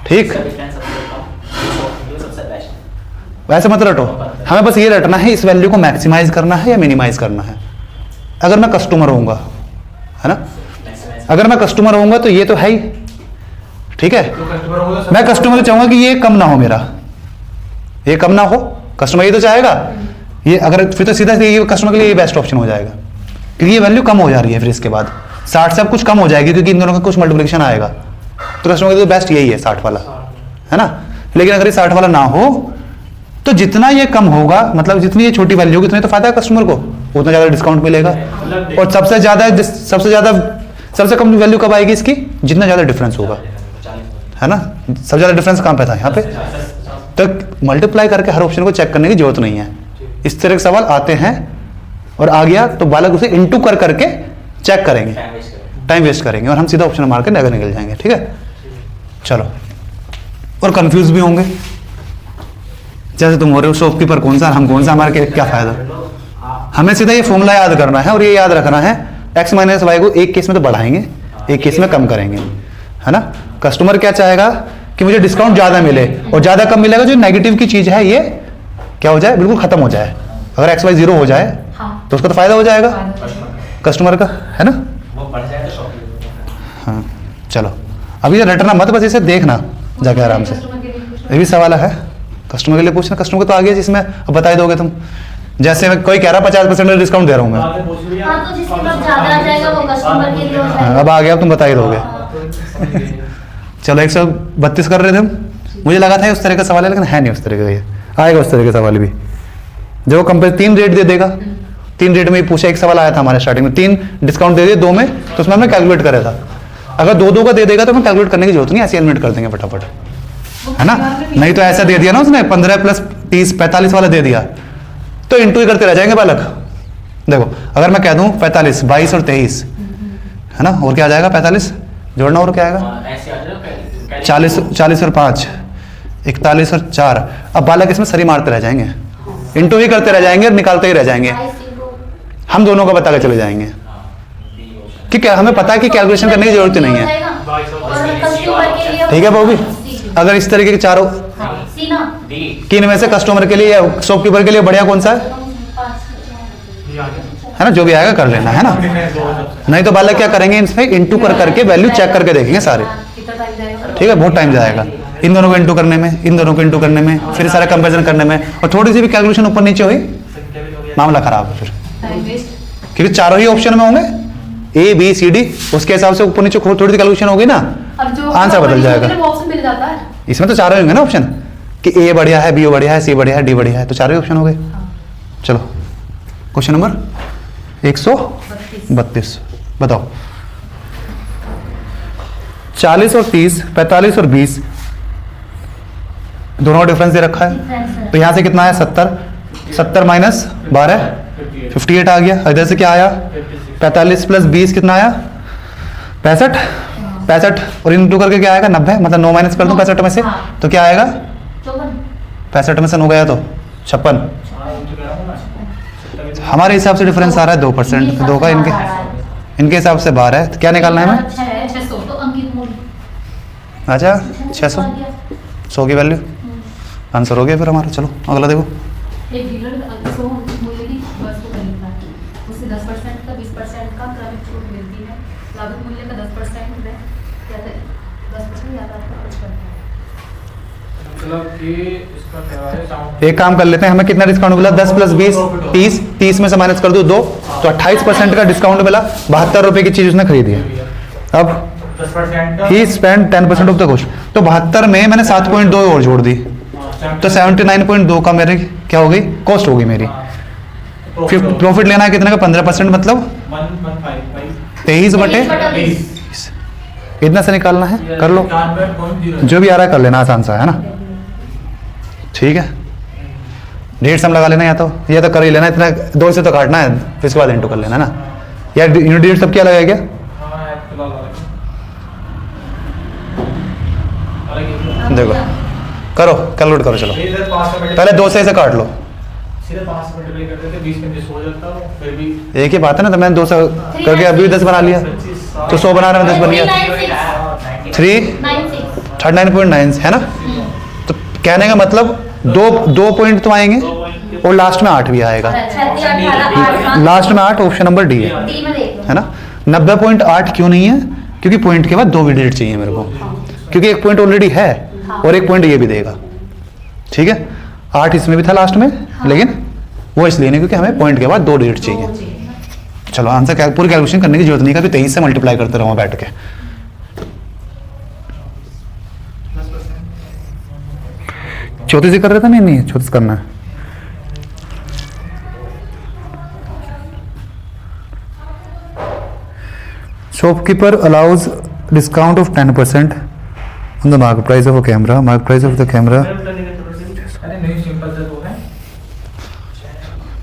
Speaker 1: ठीक,
Speaker 4: डिफरेंस सबसे कम, सबसे बेस्ट।
Speaker 1: वैसे मत रटो, हमें बस ये रटना है इस वैल्यू को मैक्सिमाइज करना है या मिनिमाइज करना है। अगर मैं कस्टमर होऊंगा, है ना, अगर मैं कस्टमर होऊंगा तो ये तो है ही। ठीक है,
Speaker 3: तो कस्टमर होगा तो
Speaker 1: मैं कस्टमर को चाहूंगा कि ये कम ना हो, मेरा ये कम ना हो, कस्टमर ये तो चाहेगा। ये अगर फिर तो सीधा ये कस्टमर के लिए ये बेस्ट ऑप्शन हो जाएगा, क्योंकि ये वैल्यू कम हो जा रही है। फिर इसके बाद 60 से अब कुछ कम हो जाएगी, क्योंकि इन दोनों का कुछ मल्टीप्लिकेशन आएगा। तो कस्टमर के लिए बेस्ट यही है 60 वाला, है ना। लेकिन अगर ये 60 वाला ना हो तो जितना ये कम होगा, मतलब जितनी ये छोटी वैल्यू होगी, उतना तो फायदा है कस्टमर को, उतना ज्यादा डिस्काउंट मिलेगा। और सबसे कम वैल्यू कब आएगी इसकी, जितना ज्यादा डिफरेंस होगा, है ना। सबसे ज्यादा डिफरेंस कहाँ पे था, यहाँ पे। तो मल्टीप्लाई करके हर ऑप्शन को चेक करने की जरूरत नहीं है। इस तरह के सवाल आते हैं और आ गया तो बालक उसे इंटू कर करके चेक करेंगे, टाइम वेस्ट करेंगे, और हम सीधा ऑप्शन मार के नगर निकल जाएंगे। ठीक है, चलो। और कंफ्यूज भी होंगे, जैसे तुम हो रहे हो शॉपकीपर कौन सा, हम कौन सा, हमारे के क्या फायदा। हमें सीधा ये फॉर्मूला याद करना है, और ये याद रखना है x - y को एक केस में तो बढ़ाएंगे, एक केस में कम करेंगे, है ना। कस्टमर क्या चाहेगा कि मुझे डिस्काउंट ज्यादा मिले, और ज्यादा कम मिलेगा, जो नेगेटिव की चीज है ये क्या हो जाए, बिल्कुल खत्म हो जाए। अगर x y 0 हो जाए तो उसका तो फायदा हो जाएगा कस्टमर का, है ना।
Speaker 4: वो बढ़ जाए तो शॉपिंग।
Speaker 1: हाँ, चलो अभी ये रटना मत, बस इसे देखना जाके आराम से। ये भी सवाल है, कस्टमर के लिए पूछना, कस्टमर को तो आगे जिसमें अब बता ही दोगे तुम। जैसे मैं कोई कह रहा 50% डिस्काउंट दे रहा हूँ मैं,
Speaker 3: आपने पूछ लिया।
Speaker 2: हाँ, तो जिसके पास ज्यादा आ जाएगा वो कस्टमर के लिए हो
Speaker 1: हाँ,
Speaker 2: जाएगा।
Speaker 1: अब आ गया, अब तुम बता ही दोगे। चलो 132 कर रहे थे हम, मुझे लगा था उस तरह का सवाल है, लेकिन है नहीं उस तरह का। ये आएगा उस तरह का सवाल भी, जो कंपेयर 3 रेट दे देगा। 3 रेट में ही पूछा, एक सवाल आया था हमारे स्टार्टिंग में, 3 डिस्काउंट दे दिए 2 में, तो उसमें हमने कैलकुलेट करा था। अगर 2 का दे देगा तो हमें कैलकुलेट करने की जरूरत नहीं, ऐसे एलिमिनेट कर देंगे फटाफट, है ना। नहीं तो ऐसा दे दिया ना उसने 15 + 30 45 वाला दे दिया, तो इंटू ही करते रह जाएंगे बालक। देखो अगर मैं कह दूं 45, 22 और 23, है ना, और क्या आ जाएगा 45 जोड़ना, और क्या आएगा
Speaker 4: ऐसे आ जाए
Speaker 1: 40 और 5 41 और 4। अब बालक इसमें सरी मारते रह जाएंगे, इंटू ही करते रह जाएंगे और निकालते ही रह जाएंगे। हम दोनों का बता के चले जाएंगे कि क्या, हमें पता है कि कैलकुलेशन करने की जरूरत ही नहीं है। ठीक है बॉबी, अगर इस तरीके के चारों कि इनमें से कस्टमर के लिए या शॉपकीपर के लिए बढ़िया कौन सा है ना, जो भी आएगा कर लेना, है ना। नहीं तो बालक क्या करेंगे, इसमें इंटू कर करके वैल्यू चेक करके देखेंगे सारे। ठीक है, बहुत टाइम जाएगा इन दोनों को इंटू करने में, इन दोनों को इंटू करने में, फिर सारा कंपेरिजन करने में, और थोड़ी सी भी कैलकुलेशन ऊपर नीचे हुई मामला खराब है फिर, क्योंकि चारों ही ऑप्शन में होंगे A B C D, उसके हिसाब से ऊपर नीचे थोड़ी सी कैलकुलेशन होगी ना,
Speaker 5: अब जो
Speaker 1: आंसर बदल जाएगा।
Speaker 5: ऑप्शन मिल जाता है।
Speaker 1: इसमें तो चारों होंगे ना ऑप्शन कि ए बढ़िया है, बी बढ़िया है, सी बढ़िया है, डी बढ़िया है, तो चारों ऑप्शन हो गए। चलो क्वेश्चन नंबर 132 बताओ। 40 और 30, 45 और 20 दोनों का डिफरेंस दे रखा है। तो यहां से कितना है 70 माइनस 12 58 आ गया। इधर से क्या आया 45 प्लस 20 कितना आया 65 और इन टू करके क्या आएगा 90, मतलब 9 माइनस कर दूं 65 में से तो क्या आएगा 65 में से 9 गया तो 56। हमारे हिसाब से डिफरेंस आ रहा है 2%, 2 का इनके हिसाब से 12 है। तो क्या निकालना है हमें?
Speaker 5: 600
Speaker 2: तो अंकित मूल्य
Speaker 1: अच्छा 600 100 की वैल्यू आंसर हो गया फिर हमारा। चलो अगला देखो।
Speaker 5: एक डीलर 100 मूल्य की वस्तु खरीदता है, उसे 10% का 20% का क्रमिक छूट मिलती है। लागत मूल्य का 10% में या तो 10% या तो 5%।
Speaker 3: मतलब कि इसका क्या है sound-
Speaker 1: एक काम कर लेते हैं, हमें कितना डिस्काउंट मिला 10 प्लस 20 30 में से माइनस कर दो 2 तो 28% का डिस्काउंट मिला। 72 रुपए की चीज उसने खरीदी है। अब
Speaker 3: 10%
Speaker 1: ही स्पेंड 10% ऑफ द कॉस्ट, तो 72 में मैंने 7.2 और जोड़ दी तो 79.2 का मेरे क्या हो गई कॉस्ट होगी मेरी। प्रॉफिट लेना है कितने का 15%, मतलब 23 बटे
Speaker 3: 20
Speaker 1: इतना से निकालना है। कर लो जो भी आ रहा है कर लेना, आसान सा है ना। ठीक है 1.5 सम लगा लेना, या तो ये तो कर ही लेना, इतना 2 से तो काटना है फिर इसके बाद इंटू कर लेना ना। या यूनिट 1.5 सब क्या लगेगा देखो करो कैलकुलेट करो। चलो पहले 2 से इसे काट लो,
Speaker 3: सीधे 5 से मल्टीप्लाई कर देते 20 में 20 हो जाता है फिर भी
Speaker 1: एक ही बात है ना। तो मैंने 2 से करके अभी 10 बना लिया तो 100 बनाने में 10 बन गया 39.9 है ना। तो कहने का मतलब 2 पॉइंट तो आएंगे और लास्ट में 8 भी आएगा। लास्ट में 8 ऑप्शन नंबर डी है ना। 90.8 क्यों नहीं है? क्योंकि पॉइंट के बाद 2 डिजिट चाहिए मेरे को, क्योंकि एक पॉइंट ऑलरेडी है और एक पॉइंट ये भी देगा। ठीक है 8 इसमें भी था लास्ट में, लेकिन वो इसलिए नहीं क्योंकि हमें पॉइंट के बाद 2 डिजिट चाहिए। चलो आंसर पूरी कैलकुलेशन करने की जरूरत नहीं, कभी 23 से मल्टीप्लाई करते रहो बैठ के। 34 ही कर रहे थे नहीं 34 करना है। Shopkeeper allows discount of 10% on the market price of a camera. Market price of the camera.
Speaker 3: अरे नहीं सिंपल से तो है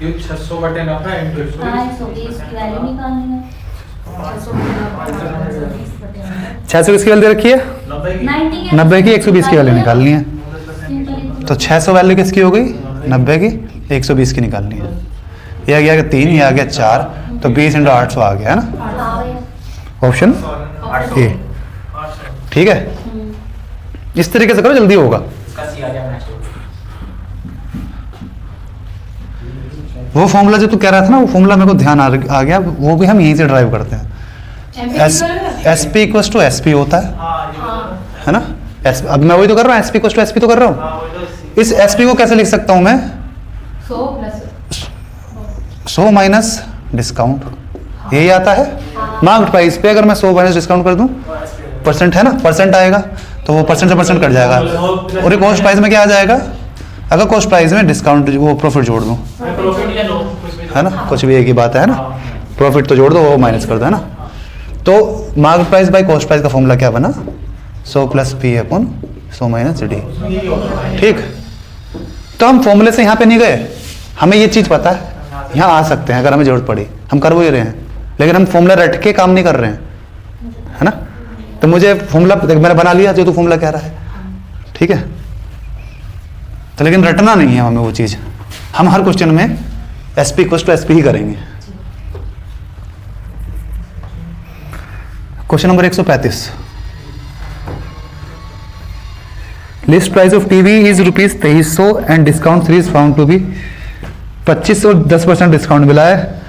Speaker 3: ये 600 बटे 90 इंटू
Speaker 2: 120 की वैल्यू निकालनी है।
Speaker 1: 600 किसकी वैल्यू दे रखी है 90 की 120 की वैल्यू निकालनी है। तो 600 वैल्यू किसकी हो गई 90 की 120 की निकालनी है। ये आ गया 3, ये आ गया 4, तो 20 × 800 आ गया है ना ऑप्शन ए। ठीक है इस तरीके से करो जल्दी होगा। वो फॉर्मूला जो तू कह रहा था ना, वो फॉर्मूला मेरे को ध्यान आ गया, वो भी हम यहीं से ड्राइव करते हैं। SP = SP होता है ना। अब मैं वही तो कर रहा हूँ, SP = SP तो कर रहा हूँ। इस SP को कैसे लिख सकता हूँ मैं 100 माइनस डिस्काउंट, यही आता है। मार्केट प्राइस पे अगर मैं 100 माइनस डिस्काउंट कर दूं परसेंट है ना, परसेंट आएगा तो वो परसेंट से परसेंट कट जाएगा और ये कॉस्ट प्राइस में क्या आ जाएगा अगर कॉस्ट प्राइस में डिस्काउंट वो प्रॉफिट जोड़ दूं है ना, कुछ भी एक ही बात है ना। प्रॉफिट तो जोड़ दो वो माइनस कर दो है ना। तो market price by cost price का फॉर्मूला क्या बना 100 + P/100 - D। ठीक तो हम फॉर्मूले से यहाँ पे नहीं गए, हमें ये चीज़ पता है यहाँ आ सकते हैं अगर हमें जरूरत पड़ी, हम कर वो ही रहे हैं, लेकिन हम फॉर्मूला रट के काम नहीं कर रहे हैं है ना। तो मुझे फॉर्मूला मैंने बना लिया जो तू फॉर्मूला कह रहा है, ठीक है। तो लेकिन रटना नहीं है हमें वो चीज़, हम हर क्वेश्चन में SP = SP ही करेंगे। Question number 135। List price of TV is ₹2300 and discount 3 is found to be 25 और 10% डिस्काउंट मिला है।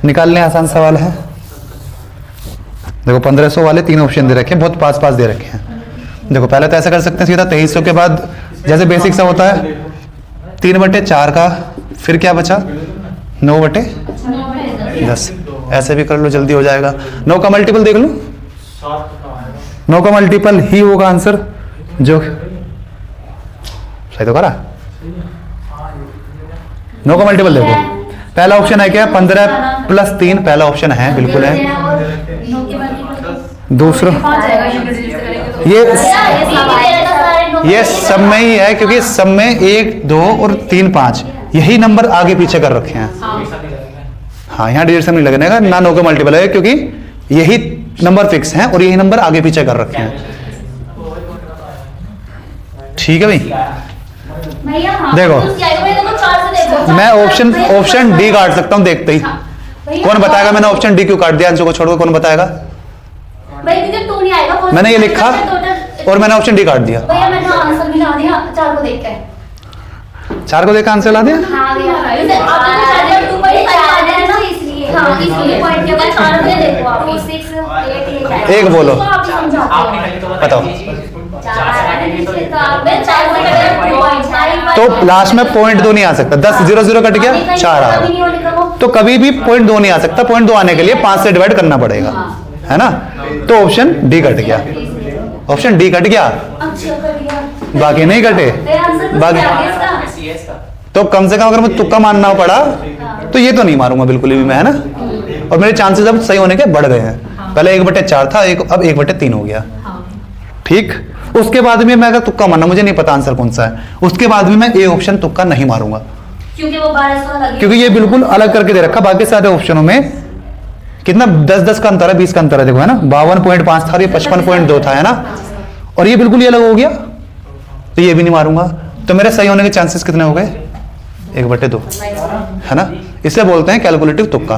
Speaker 1: निकालने आसान सवाल है। देखो 1500 वाले 3 ऑप्शन दे रखे हैं, बहुत पास दे रखे हैं। देखो पहले तो ऐसा कर सकते हैं सीधा 2300 के बाद जैसे बेसिक सा होता है 3/4 का, फिर क्या बचा 9/10, ऐसे भी कर लो जल्दी हो जाएगा। 9 का मल्टीपल देख लो, 9 का मल्टीपल ही होगा आंसर जो सही तो करा? नो का मल्टीपल देखो, पहला ऑप्शन है क्या? 15 प्लस 3 पहला ऑप्शन है, बिल्कुल है। दूसरा ये सब में ही है, क्योंकि सब में 1 2 और 3 5 यही नंबर आगे पीछे कर रखे हैं। हाँ, यहाँ डिजिट सब नहीं लगने का, ना नो का मल्टीपल है, क्योंकि यही नंबर फिक्स हैं और यही नंबर आगे पीछे कर रखे हैं। ठीक है भाई, देखो मैं ऑप्शन डी काट सकता हूँ देखते ही। कौन बताएगा मैंने ऑप्शन डी क्यों काट दिया? आंसर को छोड़कर कौन बताएगा? मैंने ये लिखा और मैंने ऑप्शन डी काट दिया।
Speaker 2: भैया मैंने आंसर भी ला दिया 4 को देख के।
Speaker 1: 4 को देख आंसर ला दिया?
Speaker 2: हाँ दिया। जैसे आपने तो 2.5 है ना, इसलिए हाँ इसलिए पॉइंट के बाद 4 में देखो आप 6 8
Speaker 1: एक बोलो,
Speaker 2: आप समझाते हो।
Speaker 1: बताओ।
Speaker 2: 4
Speaker 1: तो लास्ट में पॉइंट 2 नहीं आ सकता, 10 0 0 कट गया, 4 आया। तो कभी भी पॉइंट 2 नहीं आ सकता, पॉइंट 2 आने के लिए 5 से डिवाइड करना पड़ेगा, है ना? तो ऑप्शन डी कट गया, ऑप्शन डी कट गया, बाकी नहीं कटे। बाकी तो कम से कम अगर मैं तुक्का मानना पड़ा तो ये तो नहीं मारूंगा बिल्कुल भी मैं, है ना? और मेरे चांसेस अब सही होने के बढ़ गए हैं। पहले 1/4 था, अब 1/3 हो गया। ठीक, उसके बाद में मैं अगर तुक्का मानना, मुझे नहीं पता आंसर कौन सा है, उसके बाद भी मैं ए ऑप्शन तुक्का नहीं मारूंगा,
Speaker 2: क्योंकि वो 1200 लगी,
Speaker 1: क्योंकि ये बिल्कुल अलग करके दे रखा। बाकी सारे ऑप्शनों में कितना 10 का अंतर है, 20 का अंतर है, देखो, है ना? 52.5 था, ये 55.2 था, है ना? और ये बिल्कुल ही अलग हो गया, तो ये भी नहीं मारूंगा। तो मेरे सही होने के चांसेस कितने हो गए? 1/2, है ना? इसे बोलते हैं कैलकुलेटिव तुक्का।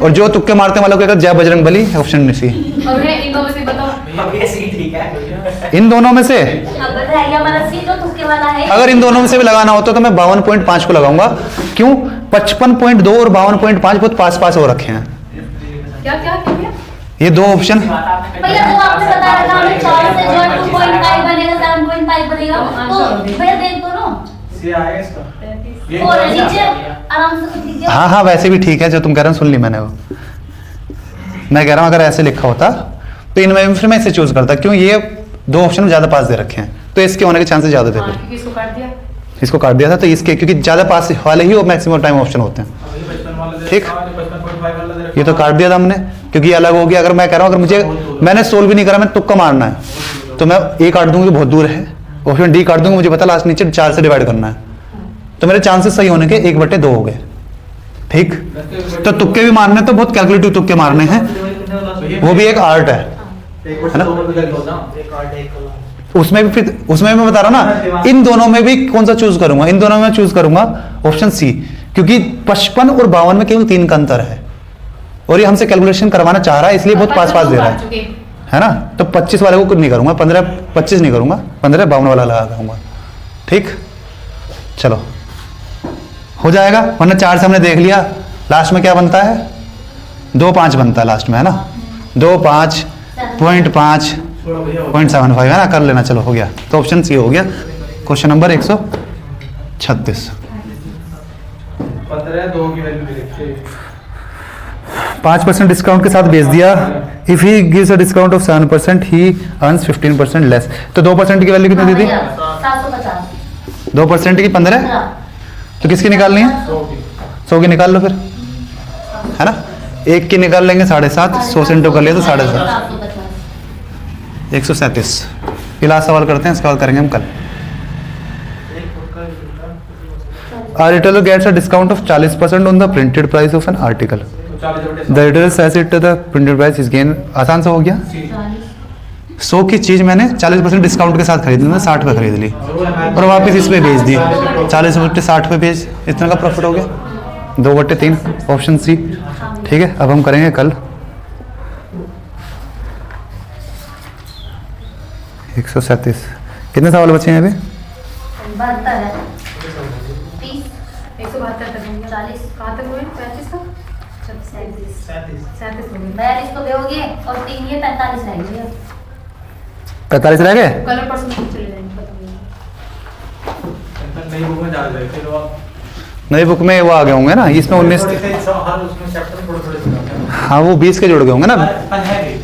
Speaker 1: और जो तुक्के मारते वालों को जय बजरंग बली, ऑप्शन सी। इन दोनों में से अगर इन दोनों में से भी लगाना होता तो मैं 52.5 को लगाऊंगा। क्यों? 55.2 और 52.5 बहुत पास पास हो रखे हैं।
Speaker 5: क्या क्या क्या?
Speaker 1: ये दो ऑप्शन।
Speaker 2: भैया तो आपने बता रखा हमें 4 से जो 2.5 बनेगा 7.5 बनेगा, तो भैया देख दो ना,
Speaker 3: सी आएगा इसका।
Speaker 2: और नीचे आराम से लिख दिया।
Speaker 1: हाँ हाँ, वैसे भी ठीक है, जो तुम कह रहे हो सुन ली मैंने। वो मैं कह रहा हूँ अगर ऐसे लिखा होता तो इनमें फिर मैं इसे चूज करता। क्यों? ये दो ऑप्शन ज्यादा पास दे रखे हैं, तो इसके होने के चांसेस ज्यादा थे। फिर इसको काट दिया था, तो इसके क्योंकि ज्यादा पास वाले ही वो मैक्सिमम टाइम ऑप्शन होते हैं। ठीक, ये तो काट दिया था हमने, क्योंकि ये अलग हो गया। अगर मैं कह रहा हूँ अगर मुझे मैंने सोल्व भी नहीं करा, मैं तुक्का मारना है, तो मैं ए काट दूंगी, बहुत दूर है। ऑप्शन डी काट दूंगी, मुझे पता लास्ट नीचे 4 से डिवाइड करना है, तो मेरे चांसेस सही होने के 1/2 हो गए। ठीक, तो तुक्के भी मारने तो बहुत कैलकुलेटिव तुक्के मारने हैं, वो भी एक आर्ट है ना? उसमें भी फिर उसमें मैं बता रहा हूं ना, इन दोनों में भी कौन सा चूज करूंगा? इन दोनों में चूज करूंगा ऑप्शन सी, क्योंकि 55 और 52 में केवल 3 का अंतर है, और ये हमसे कैलकुलेशन करवाना चाह रहा है, इसलिए बहुत पास पास दे रहा है ना? तो 25 वाले को कुछ नहीं करूंगा, 15-25 नहीं करूंगा, 15-52 वाला लगाऊंगा। ठीक, चलो हो जाएगा, वरना 4 से हमने देख लिया। लास्ट में क्या बनता है? 2.5 बनता है लास्ट में, है ना? 2.5.75 है ना? कर लेना, चलो हो गया। तो ऑप्शन सी हो गया। Question number 136।
Speaker 3: 15 की वैल्यू भी लिखते हैं।
Speaker 1: 5% डिस्काउंट के साथ बेच दिया। If he gives a discount of 7%, he earns 15% less. तो 2% की वैल्यू कितनी दी थी?
Speaker 2: 750।
Speaker 1: 2% की 15, तो किसकी निकालनी है? 100 की निकाल लो फिर, है ना? 1 की निकाल लेंगे 7.5, 100 से इंटू कर लिया तो 7.5, 137। ये लास्ट सवाल करते हैं, इसका सवाल करेंगे हम कल। A retailer gets a discount of 40% on the printed price of an article. The retailer says it the printed price is gain. आसान सा हो गया। 100 की चीज मैंने 40% डिस्काउंट के साथ खरीदी, मैंने 60 पे खरीद ली और वापस इस पे बेच दी। 40 बटे 60 पे बेच, इतना का प्रॉफिट हो गया। 2/3 ऑप्शन सी। ठीक है, अब हम करेंगे कल 137। कितने सवाल बचे हैं अभी?
Speaker 2: 72 है, 30,
Speaker 5: 172 तक होंगे।
Speaker 2: 40,
Speaker 5: कहाँ तक हुए? 35 तक? 37 हो गए।
Speaker 2: 42 तो दोगे और 3 ये 45 रहेंगे।
Speaker 1: 45 रह गए।
Speaker 5: कलर परसों तक चले जाएंगे, खत्म हो
Speaker 3: नई बुक में डाल दे, फिर वो
Speaker 1: नई बुक में वो आ गए होंगे ना, इसमें 19।
Speaker 3: हर उसमें चैप्टर थोड़े-थोड़े।
Speaker 1: हाँ, वो 20 के जुड़ गए होंगे ना।
Speaker 3: है